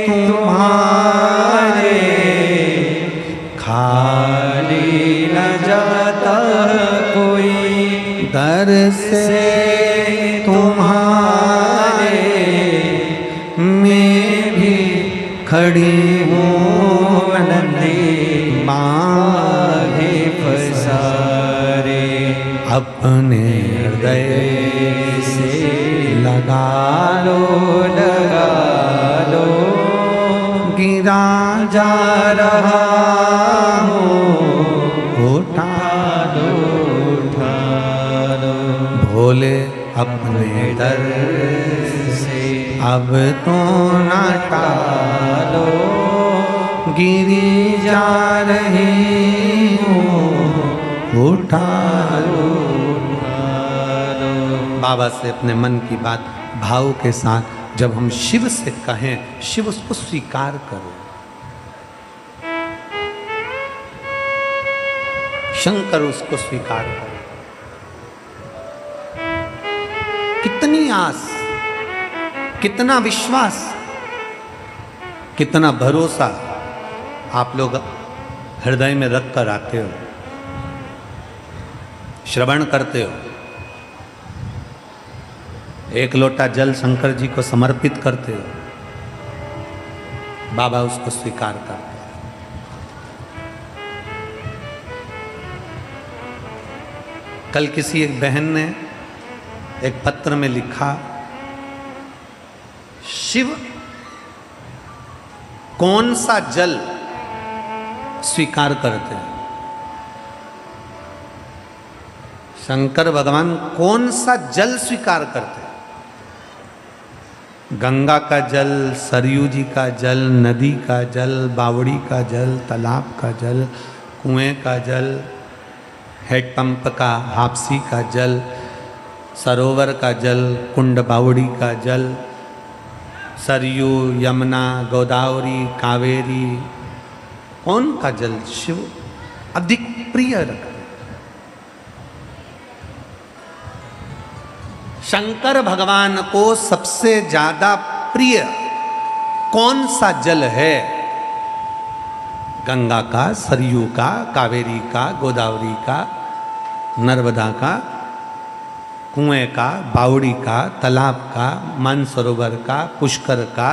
तुम्हारे, खाली न जाता कोई दर से तुम्हारे, मैं भी खड़ी हूँ नन्हे माहे पसारे, अपने हृदय से लगा लो, लगा लो, गिरा जा रहा हूँ, उठा लो, उठा लो, भोले अपने दर से अब तो ना टालो, गिरी जा रही हूँ, उठा लो। बाबा से अपने मन की बात भाव के साथ जब हम शिव से कहें, शिव उसको स्वीकार करो। शंकर उसको स्वीकार करो। कितनी आस, कितना विश्वास, कितना भरोसा आप लोग हृदय में रख कर आते हो, श्रवण करते हो, एक लोटा जल शंकर जी को समर्पित करते हो, बाबा उसको स्वीकार करते हैं। कल किसी एक बहन ने एक पत्र में लिखा, शिव कौन सा जल स्वीकार करते हैं? शंकर भगवान कौन सा जल स्वीकार करते हैं? गंगा का जल, सरयू जी का जल, नदी का जल, बावड़ी का जल, तालाब का जल, कुएं का जल, हेडपंप का, हापसी का जल, सरोवर का जल, कुंड बावड़ी का जल, सरयू, यमुना, गोदावरी, कावेरी, कौन का जल शिव अधिक प्रिय रखते? शंकर भगवान को सबसे ज्यादा प्रिय कौन सा जल है? गंगा का, सरयू का, कावेरी का, गोदावरी का, नर्मदा का, कुएं का, बावड़ी का, तालाब का, मानसरोवर का, पुष्कर का,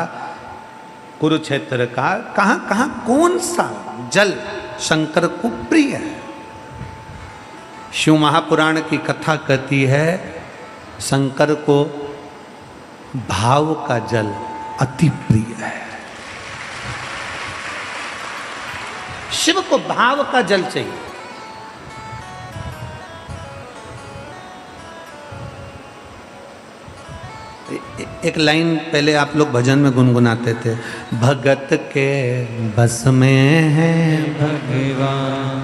कुरुक्षेत्र का, कहाँ कहाँ कौन सा जल शंकर को प्रिय है? शिव महापुराण की कथा कहती है शंकर को भाव का जल अति प्रिय है। शिव को भाव का जल चाहिए। एक लाइन पहले आप लोग भजन में गुनगुनाते थे, भगत के बस में है भगवान,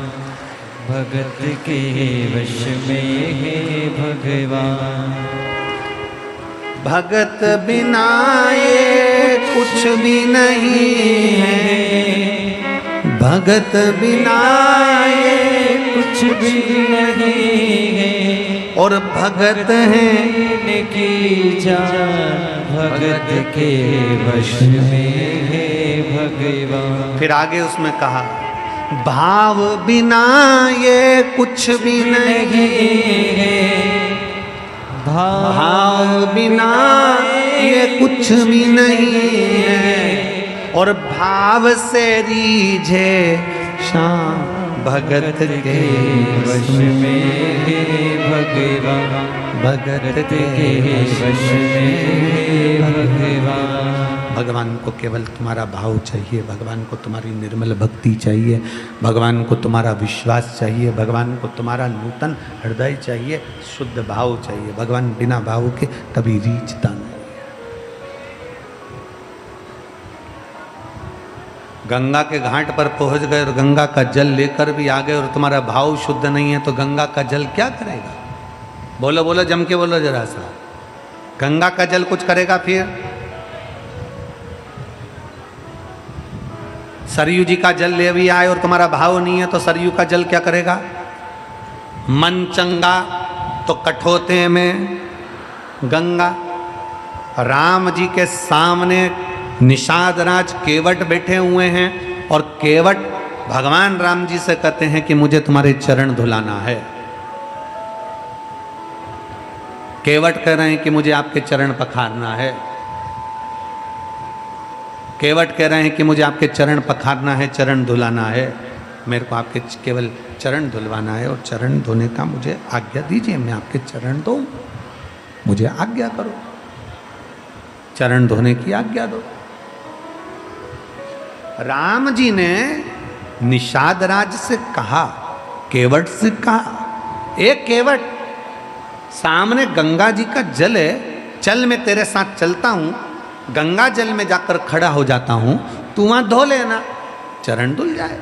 भगत के वश में है भगवान, भगत बिना ये कुछ भी नहीं है, भगत बिना ये कुछ भी नहीं है, और भगत है की जान भगत के वश में है भगवान। फिर आगे उसमें कहा, भाव बिना ये कुछ भी नहीं है, भाव बिना ये कुछ भी नहीं है, और भाव से रीझे शाम भगत के वश में है भगवान, भगत के वश में है भगवान। भगवान को केवल तुम्हारा भाव चाहिए, भगवान को तुम्हारी निर्मल भक्ति चाहिए, भगवान को तुम्हारा विश्वास चाहिए, भगवान को तुम्हारा नूतन हृदय चाहिए, शुद्ध भाव चाहिए। भगवान बिना भाव के कभी रीझता नहीं है। गंगा के घाट पर पहुंच गए और गंगा का जल लेकर भी आ गए और तुम्हारा भाव शुद्ध नहीं है तो गंगा का जल क्या करेगा? बोलो बोलो, जम के बोलो जरा सा। गंगा का जल कुछ करेगा? फिर सरयू जी का जल ले भी आए और तुम्हारा भाव नहीं है तो सरयू का जल क्या करेगा? मन चंगा तो कठोते में गंगा। राम जी के सामने निषाद राज केवट बैठे हुए हैं और केवट भगवान राम जी से कहते हैं कि मुझे तुम्हारे चरण धुलाना है। केवट कह रहे हैं कि मुझे आपके चरण पखारना है। केवट कह रहे हैं कि मुझे आपके चरण पखारना है, चरण धुलाना है। मेरे को आपके केवल चरण धुलवाना है और चरण धोने का मुझे आज्ञा दीजिए, मैं आपके चरण दूं, मुझे आज्ञा करो, चरण धोने की आज्ञा दो। राम जी ने निषाद राज से कहा, केवट से कहा, एक केवट सामने गंगा जी का जल है, चल मैं तेरे साथ चलता हूं, गंगा जल में जाकर खड़ा हो जाता हूं, तू वहां धो लेना, चरण धुल जाए।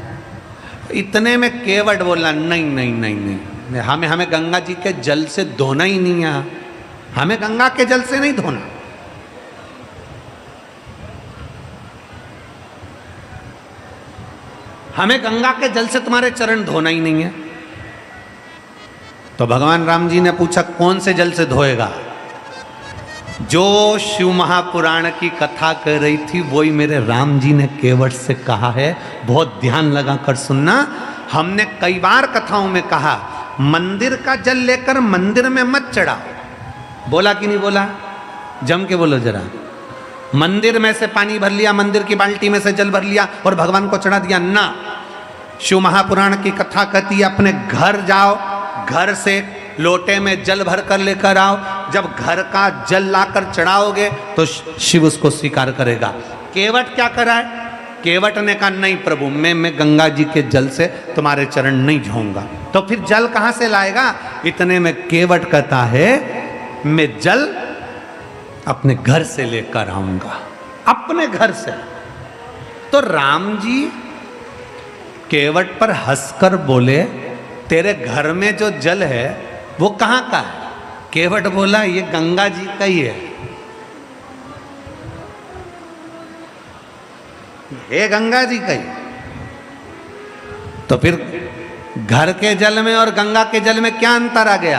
इतने में केवट बोला नहीं नहीं नहीं नहीं, हमें गंगा जी के जल से धोना ही नहीं है, हमें गंगा के जल से नहीं धोना। हमें गंगा के जल से तुम्हारे चरण धोना ही नहीं है। तो भगवान राम जी ने पूछा कौन से जल से धोएगा? जो शिव महापुराण की कथा कर रही थी वही मेरे राम जी ने केवट से कहा है। बहुत ध्यान लगाकर सुनना। हमने कई बार कथाओं में कहा मंदिर का जल लेकर मंदिर में मत चढ़ाओ। बोला कि नहीं बोला? जम के बोलो जरा। मंदिर में से पानी भर लिया, मंदिर की बाल्टी में से जल भर लिया और भगवान को चढ़ा दिया ना। शिव महापुराण की कथा कहती है अपने घर जाओ, घर से लोटे में जल भर कर लेकर आओ। जब घर का जल लाकर चढ़ाओगे तो शिव उसको स्वीकार करेगा। केवट क्या करा है? केवट ने कहा नहीं प्रभु, मैं गंगा जी के जल से तुम्हारे चरण नहीं धोऊंगा। तो फिर जल कहां से लाएगा? इतने में केवट कहता है मैं जल अपने घर से लेकर आऊंगा, अपने घर से। तो राम जी केवट पर हंसकर बोले तेरे घर में जो जल है वो कहाँ का है? केवट बोला ये गंगा जी का ही है। ये गंगा जी का ही। तो फिर घर के जल में और गंगा के जल में क्या अंतर आ गया?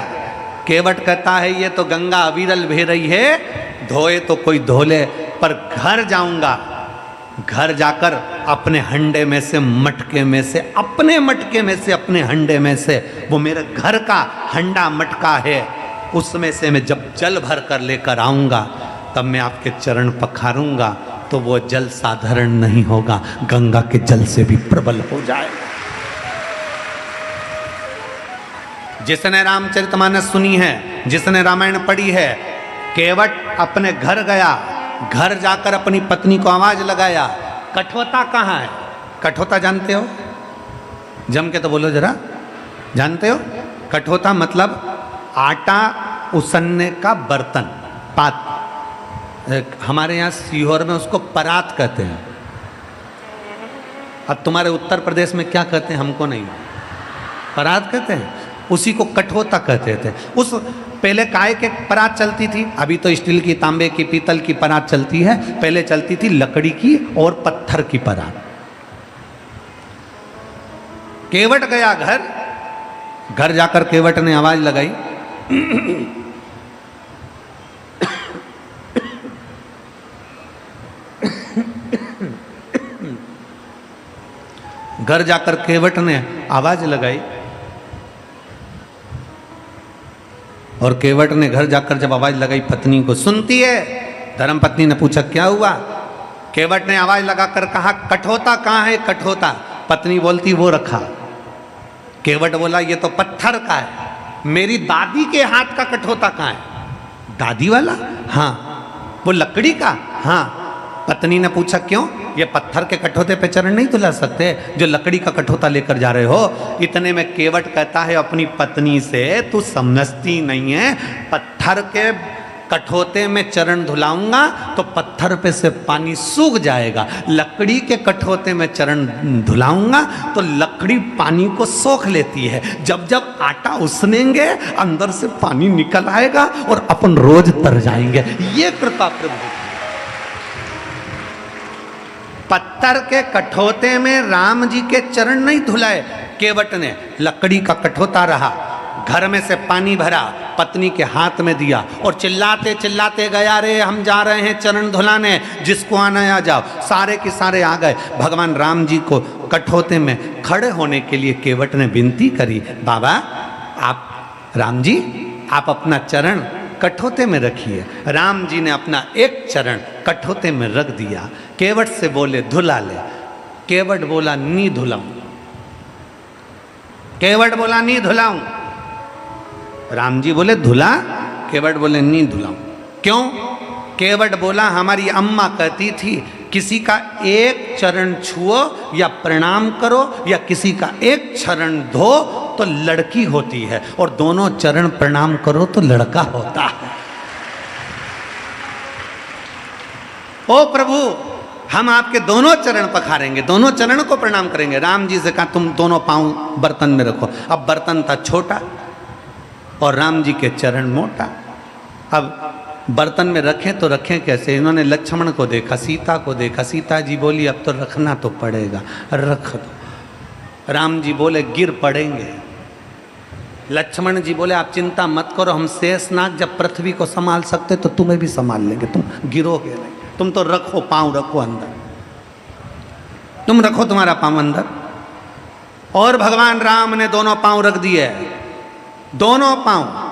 केवट कहता है ये तो गंगा अविरल बह रही है, धोए तो कोई धो ले, पर घर जाऊंगा, घर जाकर अपने हंडे में से, मटके में से, अपने मटके में से, अपने हंडे में से, वो मेरे घर का हंडा मटका है, उसमें से मैं जब जल भर कर लेकर आऊंगा तब मैं आपके चरण पखारूंगा तो वो जल साधारण नहीं होगा, गंगा के जल से भी प्रबल हो जाएगा। जिसने रामचरितमानस सुनी है, जिसने रामायण पढ़ी है, केवट अपने घर गया, घर जाकर अपनी पत्नी को आवाज लगाया कठोता कहाँ है? कठोता जानते हो? जम के तो बोलो जरा, जानते हो? कठोता मतलब आटा उसनने का बर्तन, पात। हमारे यहाँ सीहोर में उसको परात कहते हैं। अब तुम्हारे उत्तर प्रदेश में क्या कहते हैं हमको नहीं, परात कहते हैं, उसी को कठोता कहते थे। उस पहले काय के परात चलती थी, अभी तो स्टील की, तांबे की, पीतल की परात चलती है, पहले चलती थी लकड़ी की और पत्थर की परात। केवट गया घर, घर जाकर केवट ने आवाज लगाई घर जाकर केवट ने आवाज लगाई और केवट ने घर जाकर जब आवाज लगाई पत्नी को, सुनती है? धर्म पत्नी ने पूछा क्या हुआ? केवट ने आवाज लगाकर कहा कठोता कहाँ है? कठोता। पत्नी बोलती वो रखा। केवट बोला ये तो पत्थर का है। मेरी दादी के हाथ का कठोता कहाँ है? दादी वाला? हाँ। वो लकड़ी का? हाँ। पत्नी ने पूछा क्यों? ये पत्थर के कठोते पे चरण नहीं धुला सकते जो लकड़ी का कठोता लेकर जा रहे हो? इतने में केवट कहता है अपनी पत्नी से तू समझती नहीं है, पत्थर के कठोते में चरण धुलाऊंगा तो पत्थर पे से पानी सूख जाएगा, लकड़ी के कठोते में चरण धुलाऊंगा तो लकड़ी पानी को सोख लेती है। जब जब आटा उसनेंगे अंदर से पानी निकल आएगा और अपन रोज तर जाएंगे। ये कृपा प्रभु। पत्थर के कठोते में राम जी के चरण नहीं धुलाए, केवट ने लकड़ी का कठोता रहा, घर में से पानी भरा, पत्नी के हाथ में दिया और चिल्लाते चिल्लाते गया, रे हम जा रहे हैं चरण धुलाने, जिसको आना आ जाओ। सारे के सारे आ गए। भगवान राम जी को कठोते में खड़े होने के लिए केवट ने विनती करी, बाबा आप राम जी आप अपना चरण कठोते में रखिए। राम जी ने अपना एक चरण कठोते में रख दिया। केवट से बोले धुला ले। केवट बोला नहीं धुलाऊं। केवट बोला नहीं धुलाऊं। राम जी बोले धुला। केवट बोले नहीं धुलाऊं। क्यों? केवट बोला हमारी अम्मा कहती थी किसी का एक चरण छुओ या प्रणाम करो या किसी का एक चरण धो तो लड़की होती है और दोनों चरण प्रणाम करो तो लड़का होता है। ओ प्रभु हम आपके दोनों चरण पखारेंगे, दोनों चरण को प्रणाम करेंगे। राम जी से कहा तुम दोनों पांव बर्तन में रखो। अब बर्तन था छोटा और राम जी के चरण मोटा। अब बर्तन में रखें तो रखें कैसे? इन्होंने लक्ष्मण को देखा, सीता को देखा। सीता जी बोली अब तो रखना तो पड़ेगा, रख दो। राम जी बोले गिर पड़ेंगे। लक्ष्मण जी बोले आप चिंता मत करो, हम शेषनाग जब पृथ्वी को संभाल सकते तो तुम्हें भी संभाल लेंगे, तुम गिरोगे नहीं। तुम तो रखो, पांव रखो अंदर, तुम रखो तुम्हारा पांव अंदर। और भगवान राम ने दोनों पांव रख दिए, दोनों पांव।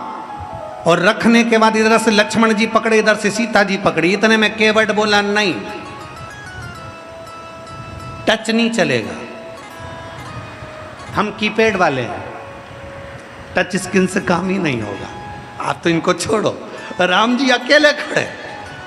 और रखने के बाद इधर से लक्ष्मण जी पकड़े, इधर से सीता जी पकड़ी। इतने में केवट बोला नहीं, टच नहीं चलेगा, हम कीपैड वाले हैं, टच स्क्रीन से काम ही नहीं होगा, आप तो इनको छोड़ो। राम जी अकेले खड़े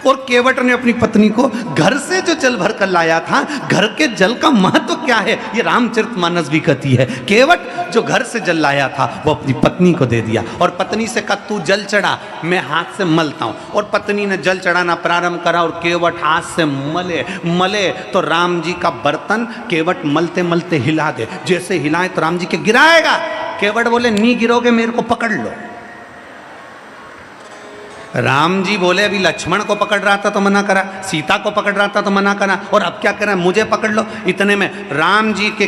और केवट ने अपनी पत्नी को घर से जो जल भर कर लाया था, घर के जल का महत्व क्या है ये रामचरितमानस भी कहती है। केवट जो घर से जल लाया था वो अपनी पत्नी को दे दिया और पत्नी से कहा तू जल चढ़ा, मैं हाथ से मलता हूँ। और पत्नी ने जल चढ़ाना प्रारंभ करा और केवट हाथ से मले तो राम जी का बर्तन केवट मलते मलते हिला दे। जैसे हिलाए तो राम जी के गिराएगा। केवट बोले नहीं गिरोगे, मेरे को पकड़ लो। राम जी बोले अभी लक्ष्मण को पकड़ रहा था तो मना करा, सीता को पकड़ रहा था तो मना करा, और अब क्या करें, मुझे पकड़ लो। इतने में राम जी के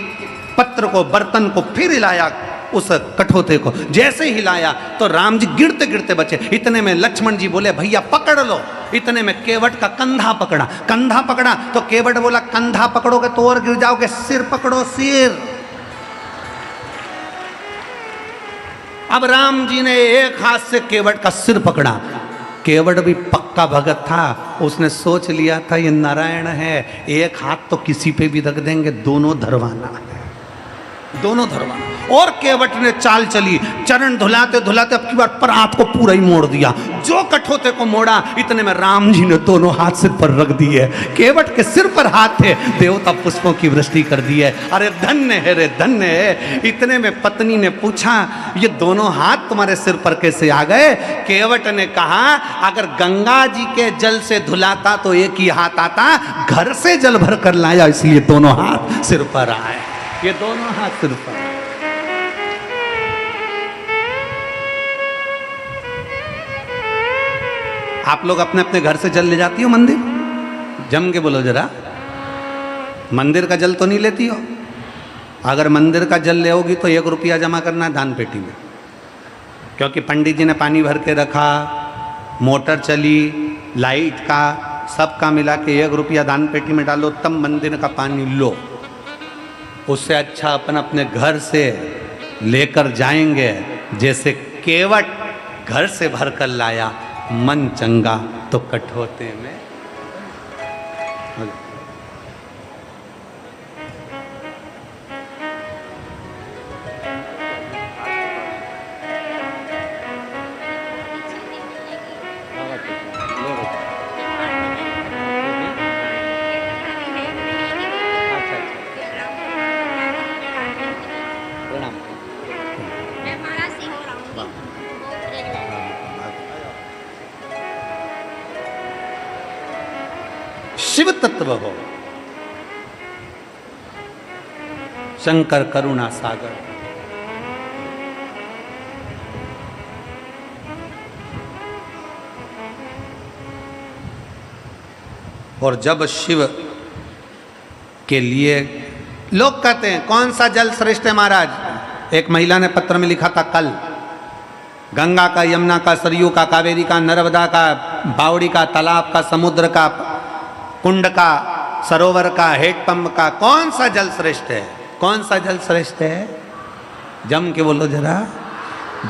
पत्र को, बर्तन को फिर हिलाया, उस कठोते को जैसे हिलाया तो राम जी गिरते गिरते बचे। इतने में लक्ष्मण जी बोले भैया पकड़ लो। इतने में केवट का कंधा पकड़ा, कंधा पकड़ा तो केवट बोला कंधा पकड़ोगे तो और गिर जाओगे, सिर पकड़ो सिर। अब राम जी ने एक हाथ से केवट का सिर पकड़ा। केवट भी पक्का भगत था, उसने सोच लिया था ये नारायण है, एक हाथ तो किसी पे भी रख देंगे, दोनों धरवाना है, दोनों धरवाना। और केवट ने चाल चली, चरण धुलाते धुलाते अब की बार पर हाथ को पूरा ही मोड़ दिया। जो कठोते को मोड़ा इतने में राम जी ने दोनों हाथ सिर पर रख दिए। केवट के सिर पर हाथ थे, देवता पुष्पों की वृष्टि कर दी है। अरे धन्य है रे धन्य है। इतने में पत्नी ने पूछा ये दोनों हाथ तुम्हारे सिर पर कैसे आ गए? केवट ने कहा अगर गंगा जी के जल से धुलाता तो एक ही हाथ आता, घर से जल भर कर लाया इसलिए दोनों हाथ सिर पर आए। ये दोनों हाथ सिर पर। आप लोग अपने अपने घर से जल ले जाती हो मंदिर? जम के बोलो जरा, मंदिर का जल तो नहीं लेती हो? अगर मंदिर का जल ले होगी तो 1 रुपया जमा करना है दान पेटी में, क्योंकि पंडित जी ने पानी भर के रखा, मोटर चली, लाइट का सबका मिला के 1 रुपया दान पेटी में डालो, तब मंदिर का पानी लो। उससे अच्छा अपन अपने घर से लेकर जाएंगे। जैसे केवट घर से भर कर लाया, मन चंगा तो कठोते में। शिव तत्व हो, शंकर करुणा सागर। और जब शिव के लिए लोग कहते हैं कौन सा जल श्रेष्ठ है महाराज। एक महिला ने पत्र में लिखा था कल, गंगा का, यमुना का, सरयू का, कावेरी का, नर्मदा का, बावड़ी का, तालाब का, समुद्र का, कुंड का, सरोवर का, हेडपंप का, कौन सा जल श्रेष्ठ है? कौन सा जल श्रेष्ठ है? जम के बोलो जरा।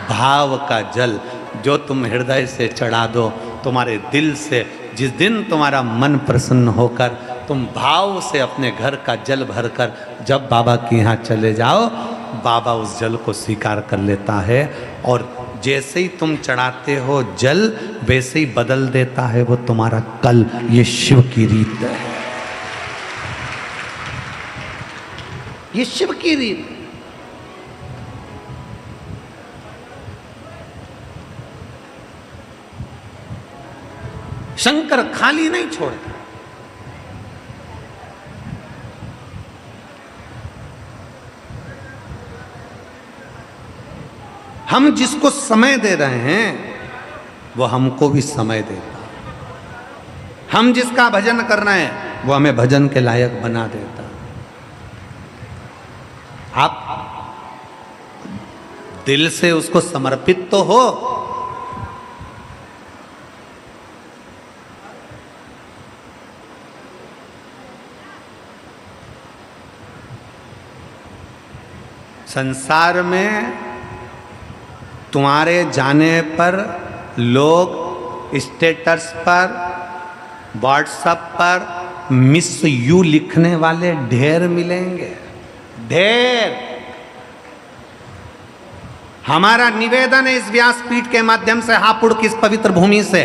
भाव का जल, जो तुम हृदय से चढ़ा दो, तुम्हारे दिल से। जिस दिन तुम्हारा मन प्रसन्न होकर तुम भाव से अपने घर का जल भरकर जब बाबा के यहाँ चले जाओ, बाबा उस जल को स्वीकार कर लेता है और जैसे ही तुम चढ़ाते हो जल, वैसे ही बदल देता है वो तुम्हारा कल। ये शिव की रीत है, ये शिव की रीत। शंकर खाली नहीं छोड़ता। हम जिसको समय दे रहे हैं वो हमको भी समय देता। हम जिसका भजन कर रहे हैं वो हमें भजन के लायक बना देता। आप दिल से उसको समर्पित तो हो। संसार में तुम्हारे जाने पर लोग स्टेटस पर, व्हाट्सएप पर मिस यू लिखने वाले ढेर मिलेंगे, ढेर। हमारा निवेदन है इस व्यासपीठ के माध्यम से, हापुड़ की इस पवित्र भूमि से,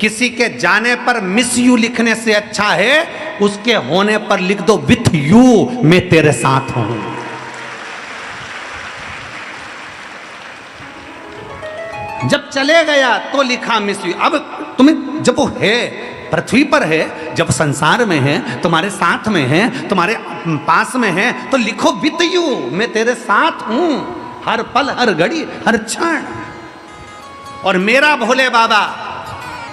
किसी के जाने पर मिस यू लिखने से अच्छा है उसके होने पर लिख दो विथ यू मैं तेरे साथ हूं। जब चले गया तो लिखा मिस यू। अब तुम्हें जब वो है, पृथ्वी पर है, जब संसार में है, तुम्हारे साथ में है, तुम्हारे पास में है, तो लिखो विथ यू मैं तेरे साथ हूं, हर पल, हर घड़ी, हर क्षण। और मेरा भोले बाबा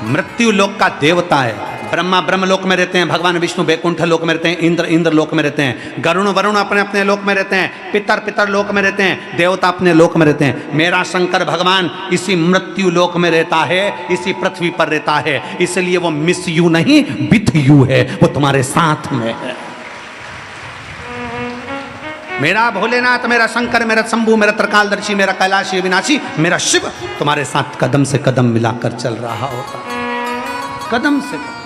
मृत्यु लोक का देवता है। ब्रह्मा ब्रह्म लोक में रहते हैं, भगवान विष्णु बैकुंठ लोक में रहते हैं, इंद्र इंद्र लोक में रहते हैं, गरुण वरुण अपने अपने लोक में रहते हैं, पितर पितर लोक में रहते हैं, देवता अपने लोक में रहते हैं। मेरा शंकर भगवान इसी मृत्यु लोक में रहता है, इसी पृथ्वी पर रहता है। इसलिए वो मिस यू नहीं विथ यू है, वो तुम्हारे साथ में है। मेरा भोलेनाथ, मेरा शंकर, मेरा शंभू, मेरा त्रिकालदर्शी, मेरा कैलाशी अविनाशी, मेरा शिव तुम्हारे साथ कदम से कदम मिलाकर चल रहा होता, कदम से कदम।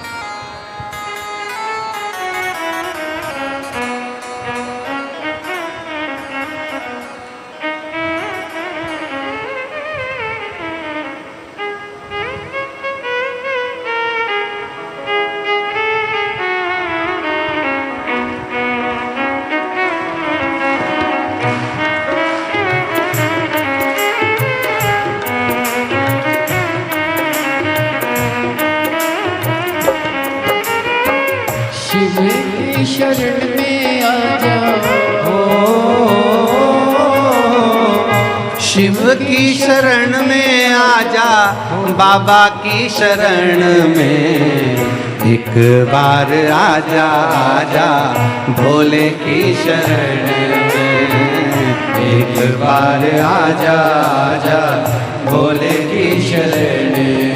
शरण में आ जाओ, शिव की शरण में आ जा, बाबा की शरण में एक बार आजा, आजा भोले की शरण में एक बार आजा, आजा भोले की शरण में।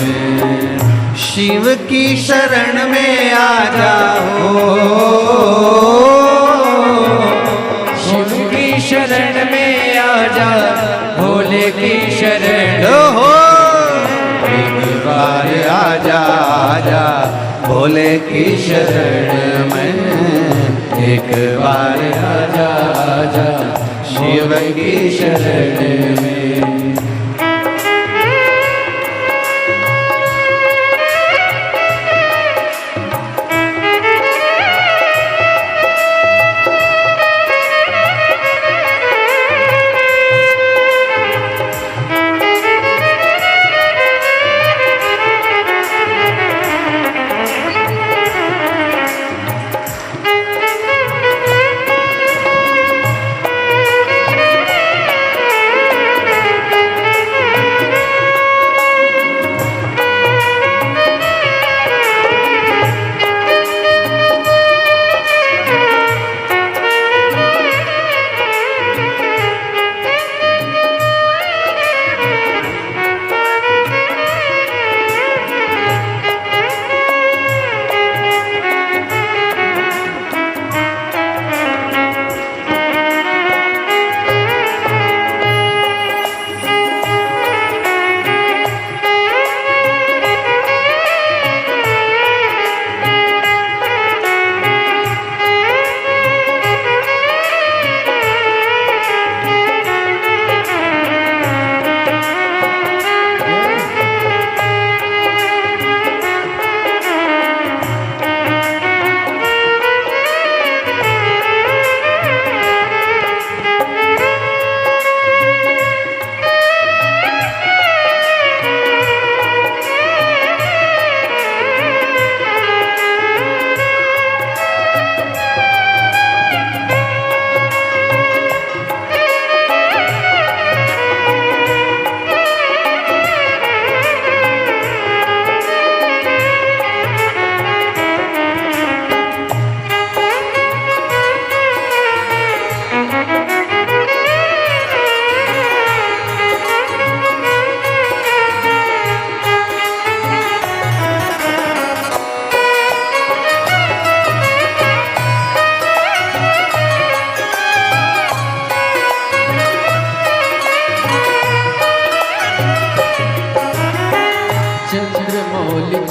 शिव की शरण में आ जाओ, शिव की शरण में आ जा, भोले की शरण हो। एक बार आजा, आजा भोले की शरण में एक बार आजा, आजा शिव की शरण में।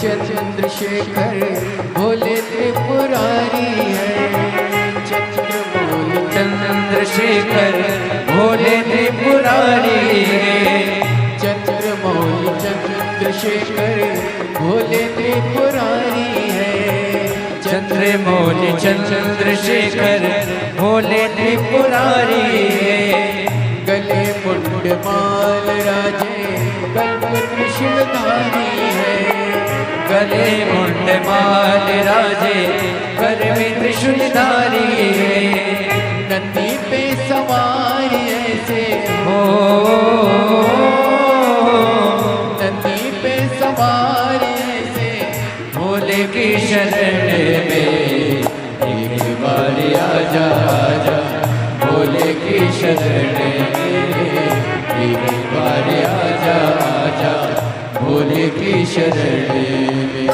चंद्रशेखर भोले त्रिपुरारी है। चंद्रमौली चंद्रशेखर भोले त्रिपुरारी है। चंद्रमौली चंद्रशेखर भोले त्रिपुरारी है। चंद्रमौली चंद्रशेखर भोले त्रिपुरारी है। गले मुंड माल राजे कल्प कृष्णधारी है। गले मुंड माल राजे कर में त्रिशूलधारी है। नंदी पे सवार ऐसे हो, नंदी पे सवार ऐसे भोले की शरण में एक बार आजा आजा। भोले की शरण में एक बार आजा आजा। भोले की शरण में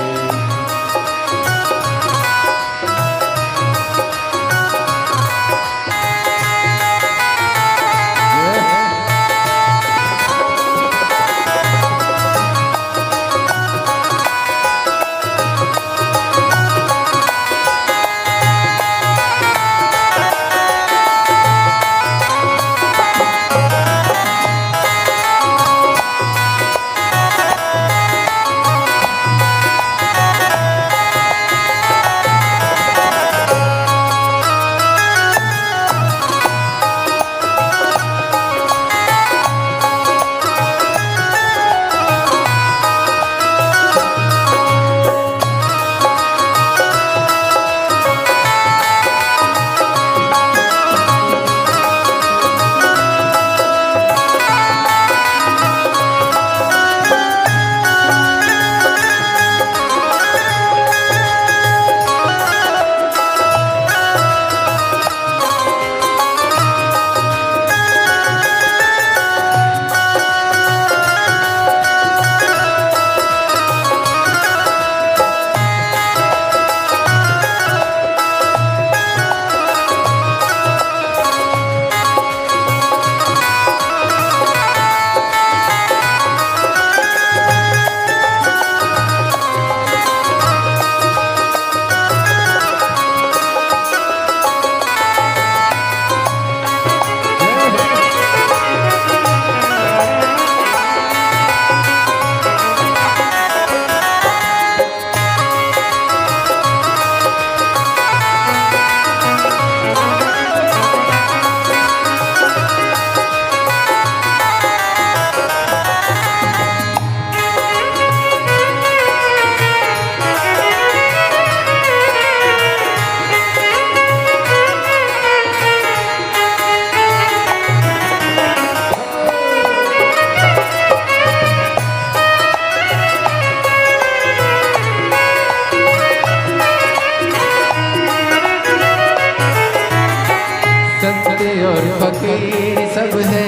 फकीर सब है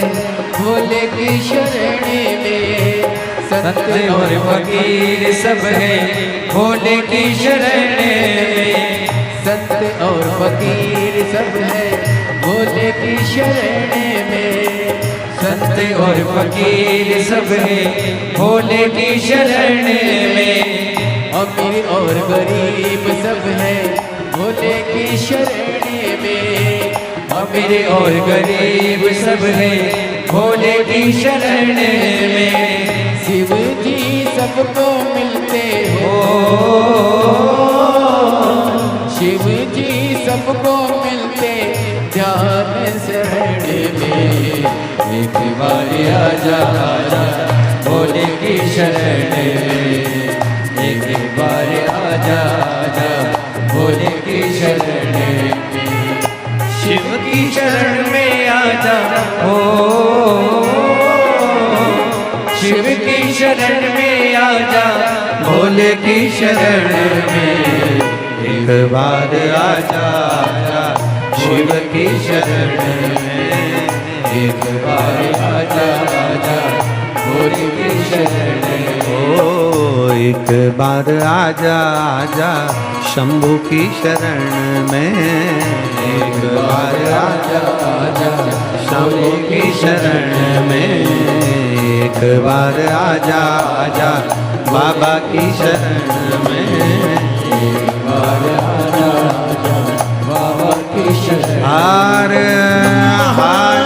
भोले की शरण में। संत और फकीर सब है भोले की शरण में। संत और फकीर सब है भोले की शरण में। संत और फकीर सब है भोले की शरण में। अमीर और गरीब सब है भोले की शरण में। अमीर और गरीब सब है भोले की शरण में। शिव जी सबको मिलते हो, शिव जी सबको मिलते ध्यान शरण में। एक बार आजा आजा भोले की शरण में। एक बार आजा आजा भोले की शरण में। शिव की शरण में आजा हो, शिव की शरण में आजा भोले की शरण में। एक बार आजा आजा शिव की शरण में। एक बार आजा आजा भोले की शरण में। ओ एक बार आजा आजा शंभू की शरण में। एक बार आजा आजा शंभू की शरण में। एक बार आजा आजा बाबा की शरण में बाबा की शरण हार हार।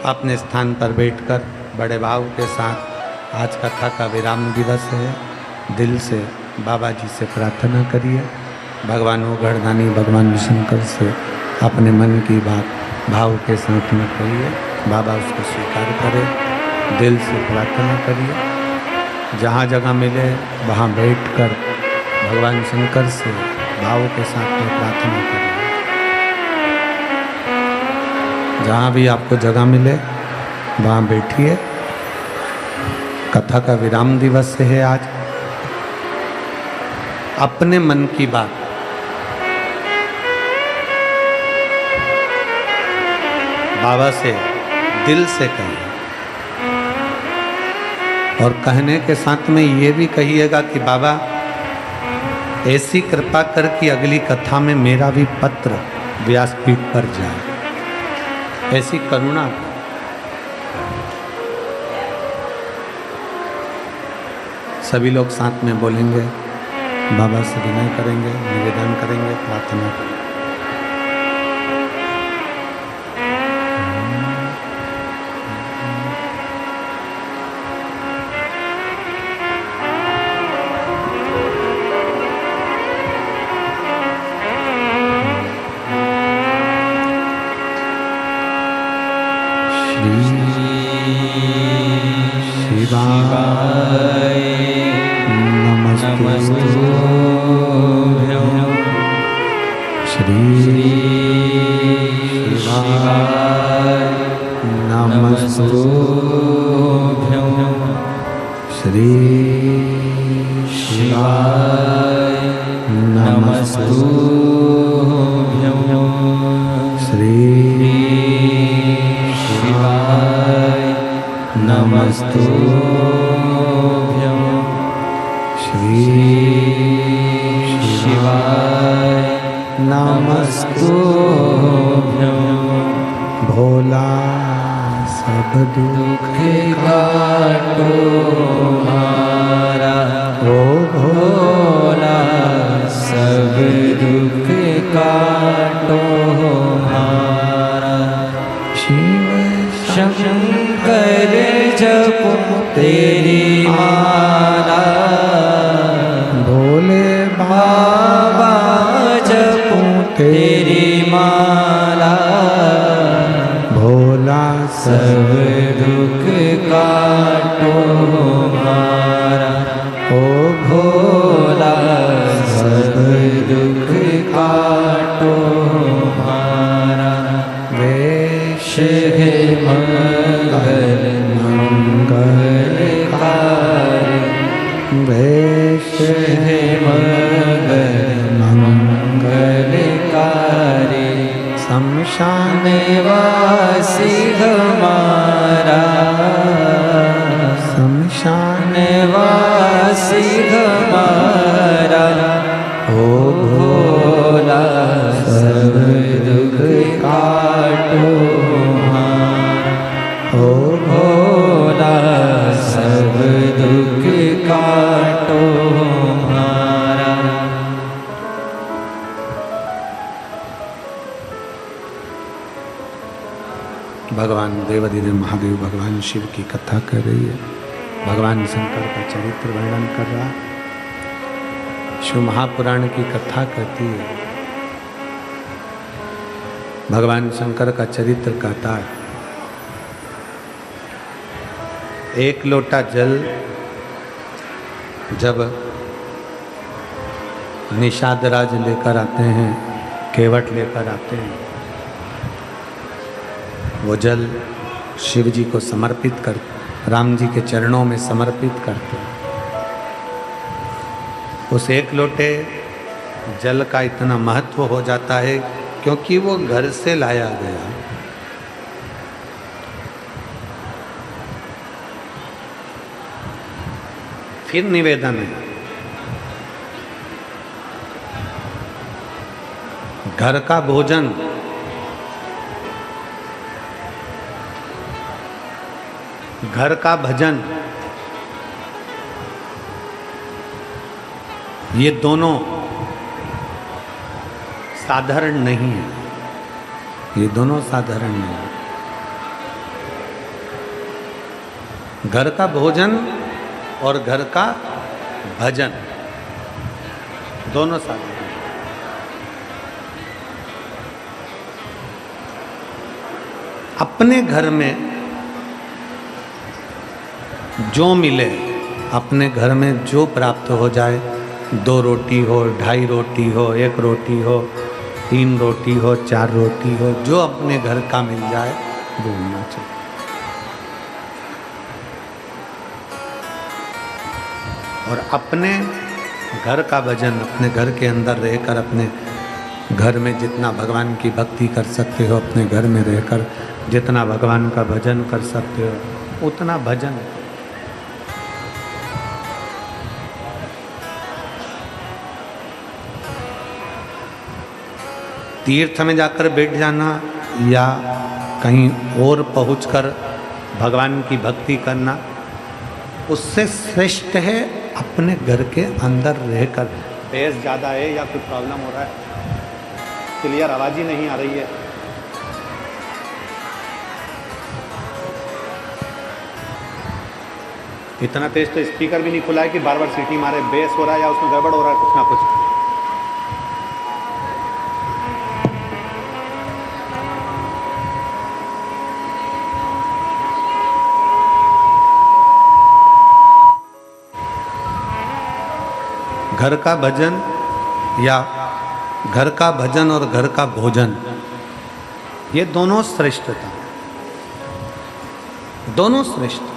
अपने स्थान पर बैठकर बड़े भाव के साथ आज कथा का विराम दिवस है। दिल से बाबा जी से प्रार्थना करिए, भगवान गढ़दानी भगवान शंकर से अपने मन की बात भाव के साथ में कहिए, बाबा उसको स्वीकार करे। दिल से प्रार्थना करिए, जहाँ जगह मिले वहाँ बैठकर भगवान शंकर से भाव के साथ में प्रार्थना करिए। जहाँ भी आपको जगह मिले वहाँ बैठिए। कथा का विराम दिवस है आज। अपने मन की बात बाबा से दिल से कहिए, और कहने के साथ में ये भी कहिएगा कि बाबा ऐसी कृपा कर कि अगली कथा में मेरा भी पत्र व्यासपीठ पर जाए, ऐसी करुणा। सभी लोग साथ में बोलेंगे, बाबा से विनय करेंगे, निवेदन करेंगे, प्रार्थना करेंगे। भगवान देवाधिदेव महादेव भगवान शिव की कथा कर रही है। भगवान शंकर का चरित्र वर्णन कर रहा है। शिव महापुराण की कथा कहती है। भगवान शंकर का चरित्र कहता है, एक लोटा जल जब निषादराज लेकर आते हैं, केवट लेकर आते हैं, वो जल शिव जी को समर्पित कर, राम जी के चरणों में समर्पित करते हैं। उस एक लोटे जल का इतना महत्व हो जाता है क्योंकि वो घर से लाया गया। फिर निवेदन है, घर का भोजन घर का भजन, ये दोनों साधारण नहीं है, ये दोनों साधारण नहीं है। घर का भोजन और घर का भजन दोनों साधारण। अपने घर में जो मिले, अपने घर में जो प्राप्त हो जाए, 2 रोटी हो, 2.5 रोटी हो, 1 रोटी हो, 3 रोटी हो, 4 रोटी हो, जो अपने घर का मिल जाए वो होना चाहिए। और अपने घर का भजन, अपने घर के अंदर रहकर अपने घर में जितना भगवान की भक्ति कर सकते हो, अपने घर में रहकर जितना भगवान का भजन कर सकते हो उतना भजन। तीर्थ में जाकर बैठ जाना या कहीं और पहुंचकर भगवान की भक्ति करना, उससे श्रेष्ठ है अपने घर के अंदर रहकर। बेस ज़्यादा है या कुछ प्रॉब्लम हो रहा है? क्लियर आवाज़ ही नहीं आ रही है। इतना तेज तो स्पीकर भी नहीं खुला है कि बार बार सीटी मारे। बेस हो रहा है या उसमें गड़बड़ हो रहा है कुछ ना कुछ। घर का भजन या घर का भजन और घर का भोजन, ये दोनों श्रेष्ठता, दोनों श्रेष्ठ।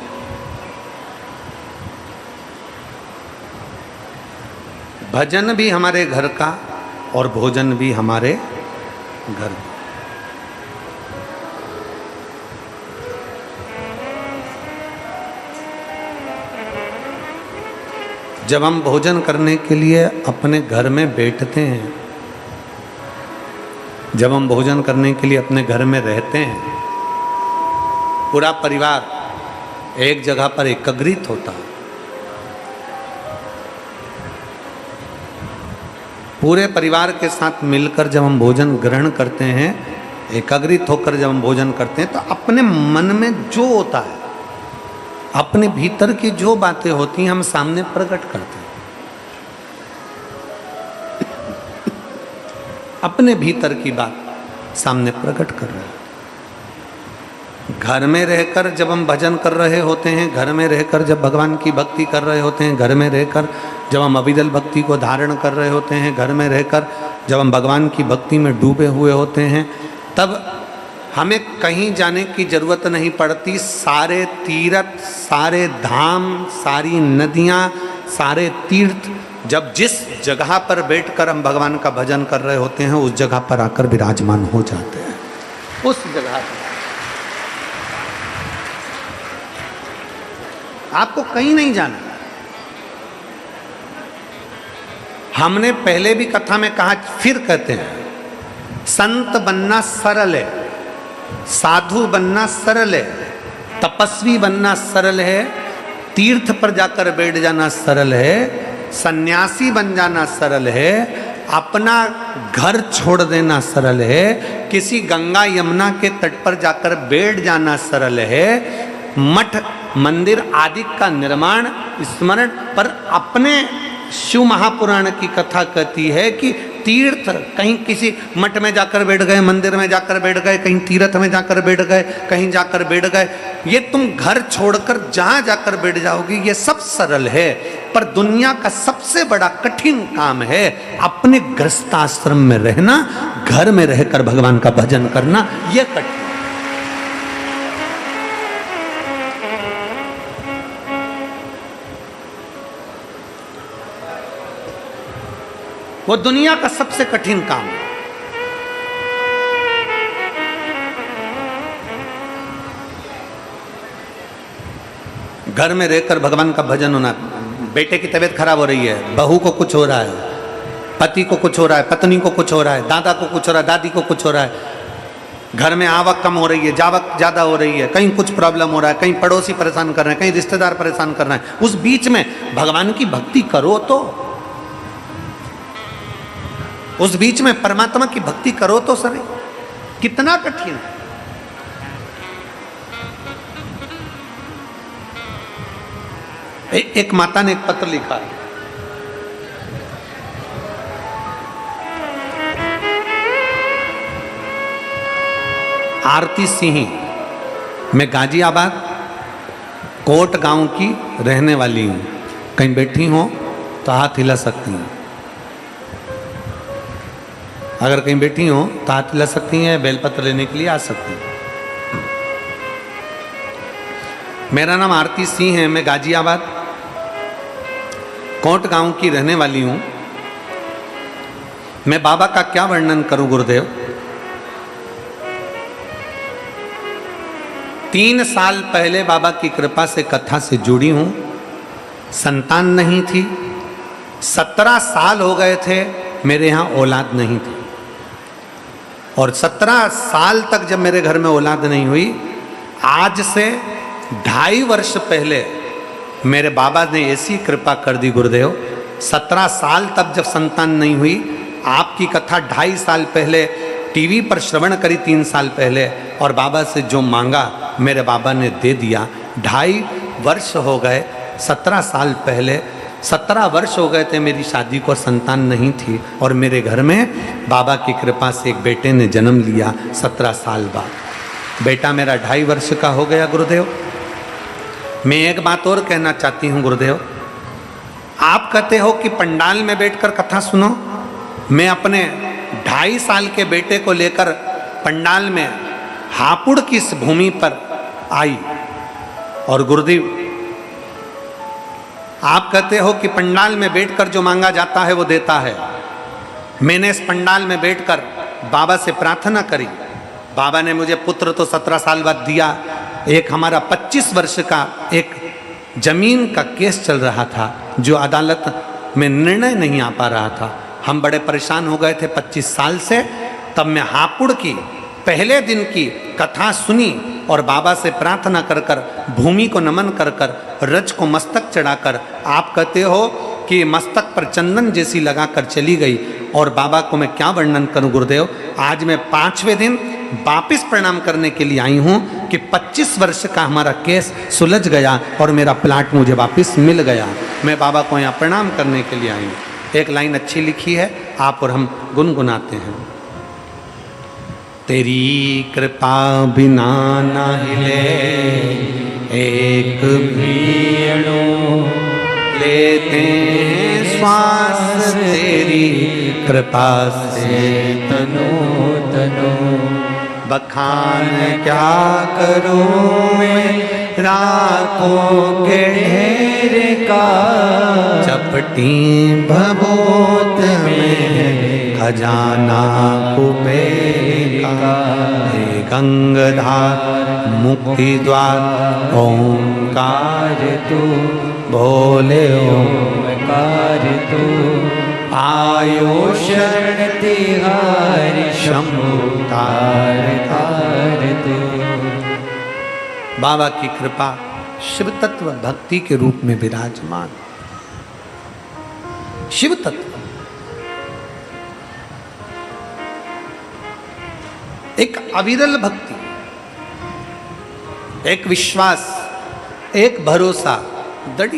भजन भी हमारे घर का और भोजन भी हमारे घर का। जब हम भोजन करने के लिए अपने घर में बैठते हैं, जब हम भोजन करने के लिए अपने घर में रहते हैं, पूरा परिवार एक जगह पर एकत्रित होता है। पूरे परिवार के साथ मिलकर जब हम भोजन ग्रहण करते हैं, एकत्रित होकर जब हम भोजन करते हैं, तो अपने मन में जो होता है, अपने भीतर की जो बातें होती हैं, हम सामने प्रकट करते हैं। अपने भीतर की बात सामने प्रकट कर रहे हैं। घर में रहकर जब हम भजन कर रहे होते हैं, घर में रहकर जब भगवान की भक्ति कर रहे होते हैं, घर में रहकर जब हम अविदल भक्ति को धारण कर रहे होते हैं, घर में रहकर जब हम भगवान की भक्ति में डूबे हुए होते हैं, तब हमें कहीं जाने की जरूरत नहीं पड़ती। सारे तीर्थ, सारे धाम, सारी नदियाँ, सारे तीर्थ जब जिस जगह पर बैठकर हम भगवान का भजन कर रहे होते हैं, उस जगह पर आकर विराजमान हो जाते हैं। उस जगह पर आपको कहीं नहीं जाना। हमने पहले भी कथा में कहा, फिर कहते हैं, संत बनना सरल है, साधु बनना सरल है, तपस्वी बनना सरल है, तीर्थ पर जाकर बैठ जाना सरल है, सन्यासी बन जाना सरल है, अपना घर छोड़ देना सरल है, किसी गंगा यमुना के तट पर जाकर बैठ जाना सरल है, मठ मंदिर आदि का निर्माण स्मरण पर अपने शिव महापुराण की कथा कहती है कि तीर्थ, कहीं किसी मठ में जाकर बैठ गए, मंदिर में जाकर बैठ गए, कहीं तीर्थ में जाकर बैठ गए, कहीं जाकर बैठ गए, ये तुम घर छोड़कर जहां जाकर बैठ जाओगी, ये सब सरल है। पर दुनिया का सबसे बड़ा कठिन काम है अपने गृहस्थाश्रम में रहना, घर में रहकर भगवान का भजन करना, यह कठिन। वो दुनिया का सबसे कठिन काम है। घर में रहकर भगवान का भजन होना। बेटे की तबीयत खराब हो रही है, बहू को कुछ हो रहा है, पति को कुछ हो रहा है, पत्नी को कुछ हो रहा है, दादा को कुछ हो रहा है, दादी को कुछ हो रहा है, घर में आवक कम हो रही है, जावक ज़्यादा हो रही है, कहीं कुछ प्रॉब्लम हो रहा है, कहीं पड़ोसी परेशान कर रहे हैं, कहीं रिश्तेदार परेशान कर रहे हैं, उस बीच में भगवान की भक्ति करो तो, उस बीच में परमात्मा की भक्ति करो तो सर, कितना कठिन है। एक माता ने एक पत्र लिखा है, आरती सिंह, मैं गाजियाबाद कोट गांव की रहने वाली हूं, कहीं बैठी हो तो हाथ हिला सकती हैं, अगर कहीं बैठी हो तो हाथ हिला सकती हैं, बेलपत्र लेने के लिए आ सकती हैं। मेरा नाम आरती सिंह है, मैं गाजियाबाद कोट गांव की रहने वाली हूं। मैं बाबा का क्या वर्णन करूं गुरुदेव। 3 साल पहले बाबा की कृपा से कथा से जुड़ी हूं, संतान नहीं थी, 17 साल हो गए थे मेरे यहाँ औलाद नहीं थी, और 17 साल तक जब मेरे घर में औलाद नहीं हुई, आज से 2.5 वर्ष पहले मेरे बाबा ने ऐसी कृपा कर दी गुरुदेव, 17 साल तक जब संतान नहीं हुई, आपकी कथा 2.5 साल पहले टीवी पर श्रवण करी 3 साल पहले, और बाबा से जो मांगा मेरे बाबा ने दे दिया। 2.5 वर्ष हो गए, 17 साल पहले 17 वर्ष हो गए थे मेरी शादी को, संतान नहीं थी, और मेरे घर में बाबा की कृपा से एक बेटे ने जन्म लिया 17 साल बाद। बेटा मेरा 2.5 वर्ष का हो गया गुरुदेव। मैं एक बात और कहना चाहती हूँ गुरुदेव, आप कहते हो कि पंडाल में बैठकर कथा सुनो, मैं अपने 2.5 साल के बेटे को लेकर पंडाल में हापुड़ की इस भूमि पर आई, और गुरुदेव आप कहते हो कि पंडाल में बैठकर जो मांगा जाता है वो देता है। मैंने इस पंडाल में बैठकर बाबा से प्रार्थना करी, बाबा ने मुझे पुत्र तो 17 साल बाद दिया। एक हमारा 25 वर्ष का एक जमीन का केस चल रहा था, जो अदालत में निर्णय नहीं आ पा रहा था, हम बड़े परेशान हो गए थे 25 साल से। तब मैं हापुड़ की पहले दिन की कथा सुनी और बाबा से प्रार्थना कर कर, भूमि को नमन कर कर, रज को मस्तक चढ़ाकर, आप कहते हो कि मस्तक पर चंदन जैसी लगाकर चली गई। और बाबा को मैं क्या वर्णन करूं गुरुदेव, आज मैं 5वें दिन वापिस प्रणाम करने के लिए आई हूं कि 25 वर्ष का हमारा केस सुलझ गया और मेरा प्लाट मुझे वापिस मिल गया। मैं बाबा को यहाँ प्रणाम करने के लिए आई हूँ। एक लाइन अच्छी लिखी है, आप और हम गुनगुनाते हैं। तेरी कृपा बिना ना हिले एक भी अणु, लेते हैं श्वास तेरी कृपा से तनो तनो। बखान क्या करूं मैं रातों के ढेर का, चपटी भभूत में खजाना कुबेर का। हे गंगाधार मुक्ति द्वार ओंकार तू भोले ओंकार तू, आयो शरण तिहारी शंभु तार तार तू। बाबा की कृपा शिव तत्व भक्ति के रूप में विराजमान। शिव तत्व एक अविरल भक्ति, एक विश्वास, एक भरोसा दृढ़।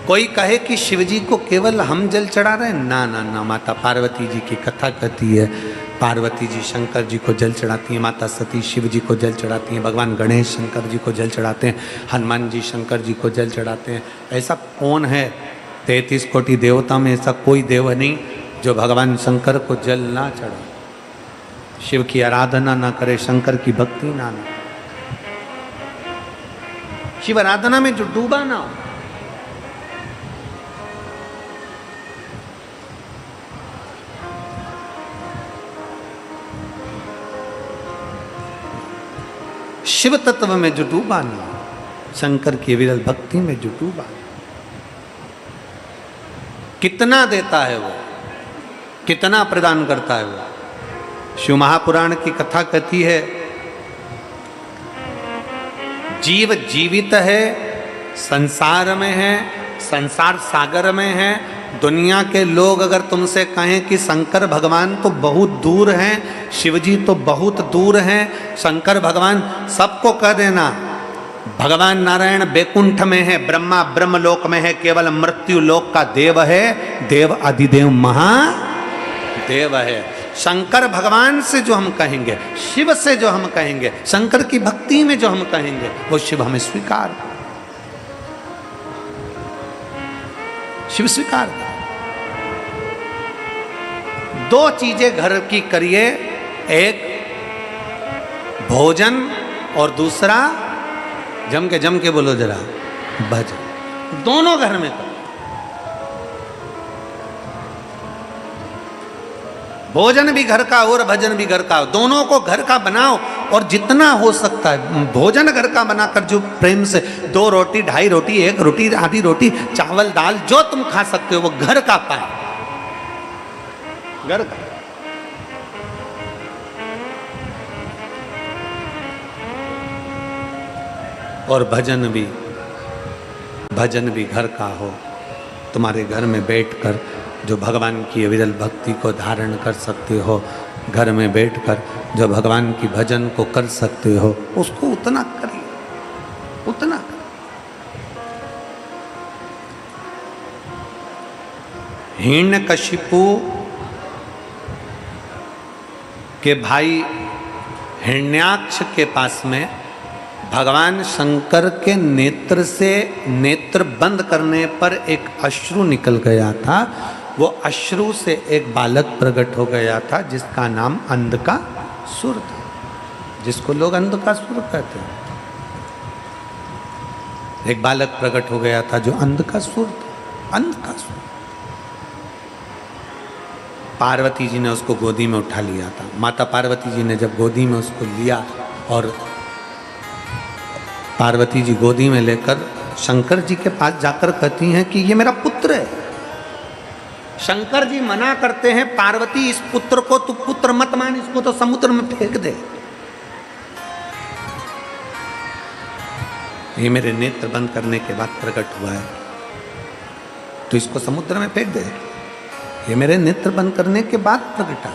कोई कहे कि शिव जी को केवल हम जल चढ़ा रहे हैं, ना ना ना, माता पार्वती जी की कथा कहती है, पार्वती जी शंकर जी को जल चढ़ाती हैं, माता सती शिव जी को जल चढ़ाती हैं, भगवान गणेश शंकर जी को जल चढ़ाते हैं, हनुमान जी शंकर जी को जल चढ़ाते हैं। ऐसा कौन है 33 कोटि देवता में ऐसा कोई देव नहीं जो भगवान शंकर को जल ना चढ़ाए, शिव की आराधना ना करे, शंकर की भक्ति ना ना, शिव आराधना में जो डूबा ना हो। शिव तत्व में जो डूबा ना, शंकर की विरल भक्ति में जो डूबा, कितना देता है वो, कितना प्रदान करता है वो। शिव महापुराण की कथा कहती है, जीव जीवित है, संसार में है, संसार सागर में है। दुनिया के लोग अगर तुमसे कहें कि शंकर भगवान तो बहुत दूर हैं, शिवजी तो बहुत दूर हैं, शंकर भगवान, सबको कह देना भगवान नारायण बैकुंठ में है, ब्रह्मा ब्रह्मलोक में है, केवल मृत्यु लोक का देव है, देव अधिदेव महादेव है। शंकर भगवान से जो हम कहेंगे, शिव से जो हम कहेंगे, शंकर की भक्ति में जो हम कहेंगे, वो शिव हमें स्वीकार, शिव स्वीकार। दो चीजें घर की करिए, एक भोजन और दूसरा जम के बोलो जरा भजन। दोनों घर में करो। भोजन भी घर का और भजन भी घर का, दोनों को घर का बनाओ। और जितना हो सकता है भोजन घर का बनाकर जो प्रेम से 2 रोटी 2.5 रोटी 1 रोटी आधी रोटी चावल दाल जो तुम खा सकते हो वो घर का पाए, घर का। और भजन भी घर का हो। तुम्हारे घर में बैठकर जो भगवान की अविरल भक्ति को धारण कर सकते हो, घर में बैठकर जो भगवान की भजन को कर सकते हो, उसको उतना करिए, उतना करिए। हिरण्यकशिपु के भाई हिरण्याक्ष के पास में भगवान शंकर के नेत्र से नेत्र बंद करने पर एक अश्रु निकल गया था। वो अश्रु से एक बालक प्रकट हो गया था जिसका नाम अंधकासुर था, जिसको लोग अंधकासुर कहते हैं। एक बालक प्रकट हो गया था जो अंधकासुर था, अंधकासुर। पार्वती जी ने उसको गोदी में उठा लिया था। माता पार्वती जी ने जब गोदी में उसको लिया और पार्वती जी गोदी में लेकर शंकर जी के पास जाकर कहती हैं कि ये मेरा पुत्र है। शंकर जी मना करते हैं, पार्वती इस पुत्र को तू पुत्र मत मान, इसको तो समुद्र में फेंक दे। ये मेरे नेत्र बंद करने के बाद प्रकट हुआ है, तो इसको समुद्र में फेंक दे। ये मेरे नेत्र बंद करने के बाद प्रकटा।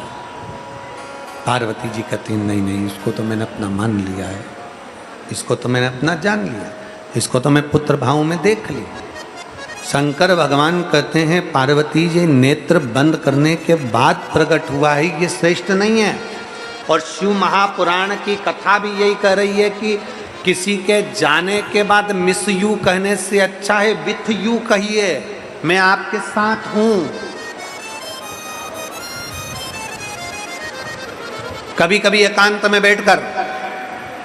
पार्वती जी कहती नहीं नहीं, इसको तो मैंने अपना मान लिया है, इसको तो मैंने अपना जान लिया, इसको तो मैं पुत्र भाव में देख लिया। शंकर भगवान कहते हैं पार्वती जी नेत्र बंद करने के बाद प्रकट हुआ है, ये श्रेष्ठ नहीं है। और शिव महापुराण की कथा भी यही कह रही है कि किसी के जाने के बाद मिस यू कहने से अच्छा है विथ यू कहिए, मैं आपके साथ हूं। कभी कभी एकांत में बैठकर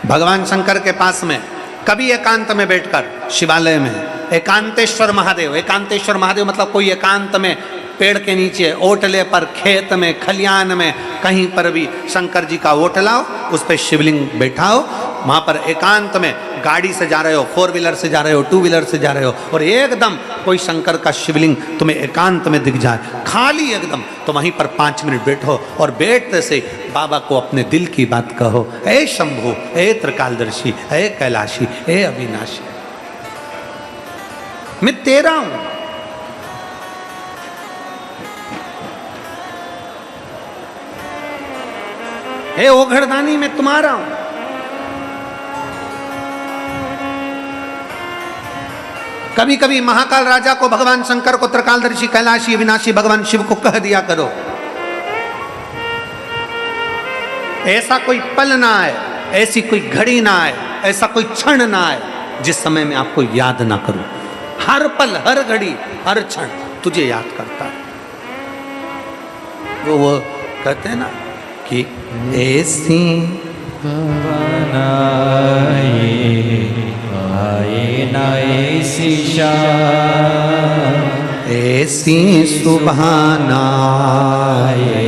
भगवान शंकर के पास में, कभी एकांत में बैठकर शिवालय में एकांतेश्वर महादेव, एकांतेश्वर महादेव मतलब कोई एकांत में पेड़ के नीचे, ओटले पर, खेत में, खलियान में, कहीं पर भी शंकर जी का ओट लाओ, उस पर शिवलिंग बैठाओ। वहाँ पर एकांत में गाड़ी से जा रहे हो, 4 व्हीलर से जा रहे हो, 2 व्हीलर से जा रहे हो, और एकदम कोई शंकर का शिवलिंग तुम्हें एकांत में दिख जाए, खाली एकदम, तो वहीं पर 5 मिनट बैठो और बैठते से बाबा को अपने दिल की बात कहो, ए शंभु, ए त्रिकालदर्शी, ए कैलाशी, ए अविनाशी, मैं तेरा हूं। हे ओघड़दानी, मैं तुम्हारा हूं। कभी कभी महाकाल राजा को, भगवान शंकर को त्रिकालदर्शी, कैलाशी, अविनाशी भगवान शिव को कह दिया करो। ऐसा कोई पल ना आए, ऐसी कोई घड़ी ना आए, ऐसा कोई क्षण ना आए जिस समय में आपको याद ना करूं। हर पल, हर घड़ी, हर क्षण तुझे याद करता है। वो कहते हैं ना कि ऐसी आए ना ऐसी शाम, ऐसी सुबह नाए,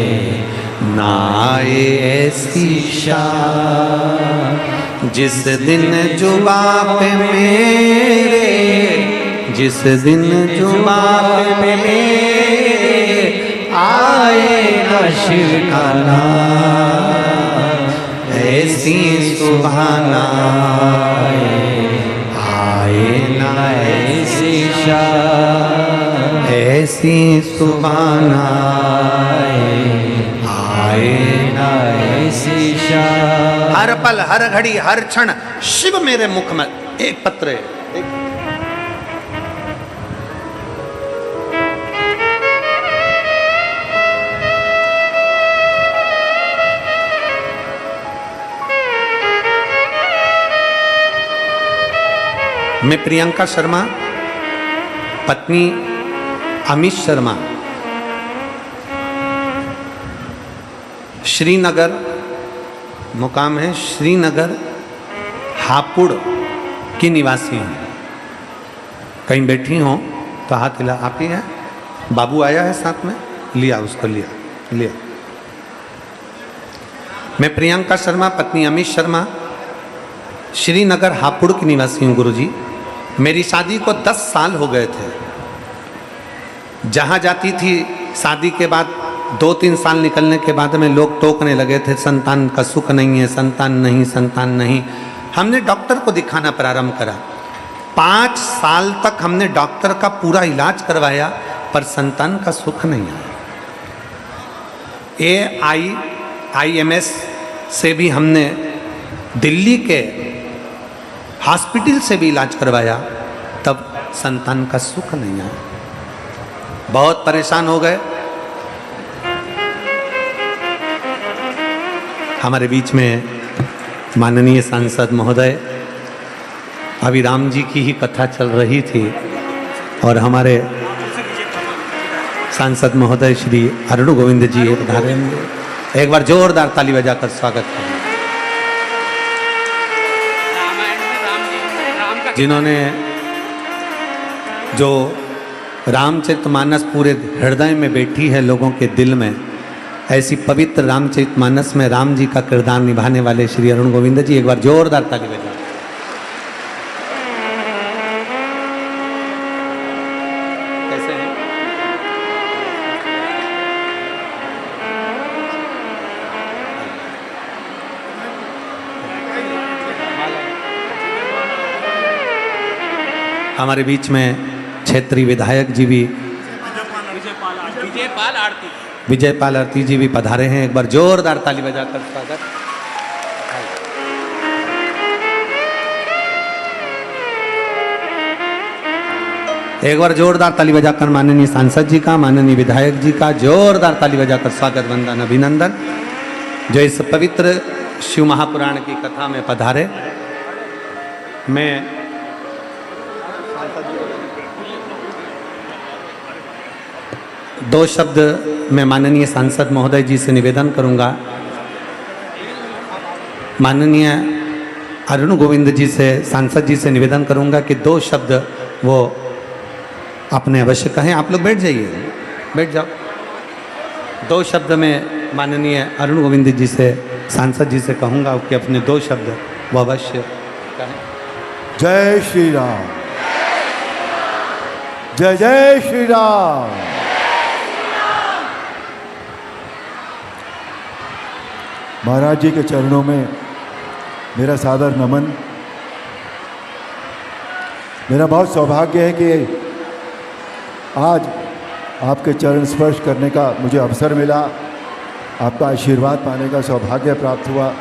नाए ऐसी शाम, जिस दिन जुबा पे मेरे, जिस दिन जुबा पे मेरे आए न शिव का नाम, ऐसी सुभाना आए ना ऐसी शाम, ऐसी सुभाना आए ना ऐसी शाम। हर पल हर घड़ी हर क्षण शिव मेरे मुख में। एक पत्र है, मैं प्रियंका शर्मा, पत्नी अमित शर्मा, श्रीनगर, मुकाम है श्रीनगर हापुड़ की निवासी हूँ। कहीं बैठी हो तो हाथ हिला। आप ही हैं? बाबू आया है साथ में? लिया उसको, लिया। मैं प्रियंका शर्मा, पत्नी अमित शर्मा, श्रीनगर हापुड़ की निवासी हूँ गुरुजी। मेरी शादी को 10 साल हो गए थे। जहाँ जाती थी शादी के बाद 2-3 साल निकलने के बाद में लोग टोकने लगे थे, संतान का सुख नहीं है, संतान नहीं। हमने डॉक्टर को दिखाना प्रारंभ करा। 5 साल तक हमने डॉक्टर का पूरा इलाज करवाया पर संतान का सुख नहीं आया। AIMS से भी हमने दिल्ली के हॉस्पिटल से भी इलाज करवाया, तब संतान का सुख नहीं आया। बहुत परेशान हो गए। हमारे बीच में माननीय सांसद महोदय, अभी राम जी की ही कथा चल रही थी और हमारे सांसद महोदय श्री अरुण गोविंद जी पधारे। एक बार जोरदार ताली बजाकर स्वागत करें, जिन्होंने जो रामचरितमानस पूरे हृदय में बैठी है लोगों के दिल में, ऐसी पवित्र रामचरितमानस में राम जी का किरदार निभाने वाले श्री अरुण गोविंद जी। एक बार जोरदार ताली बजाएं। कैसे हैं? हमारे बीच में क्षेत्रीय विधायक जी भी, विजयपाल आरती जी भी पधारे हैं। एक बार जोरदार ताली बजाकर स्वागत। एक बार जोरदार ताली बजाकर माननीय सांसद जी का, माननीय विधायक जी का जोरदार ताली बजाकर स्वागत, वंदन, अभिनंदन, जो इस पवित्र शिव महापुराण की कथा में पधारे। मैं दो शब्द मैं माननीय सांसद महोदय जी से निवेदन करूंगा। माननीय अरुण गोविंद जी से, सांसद जी से निवेदन करूंगा कि 2 शब्द वो अपने अवश्य कहें। आप लोग बैठ जाइए, बैठ जाओ। 2 शब्द में माननीय अरुण गोविंद जी से, सांसद जी से कहूंगा कि अपने 2 शब्द वो अवश्य कहें। जय श्री राम, जय जय श्री राम। महाराज जी के चरणों में मेरा सादर नमन। मेरा बहुत सौभाग्य है कि आज आपके चरण स्पर्श करने का मुझे अवसर मिला, आपका आशीर्वाद पाने का सौभाग्य प्राप्त हुआ।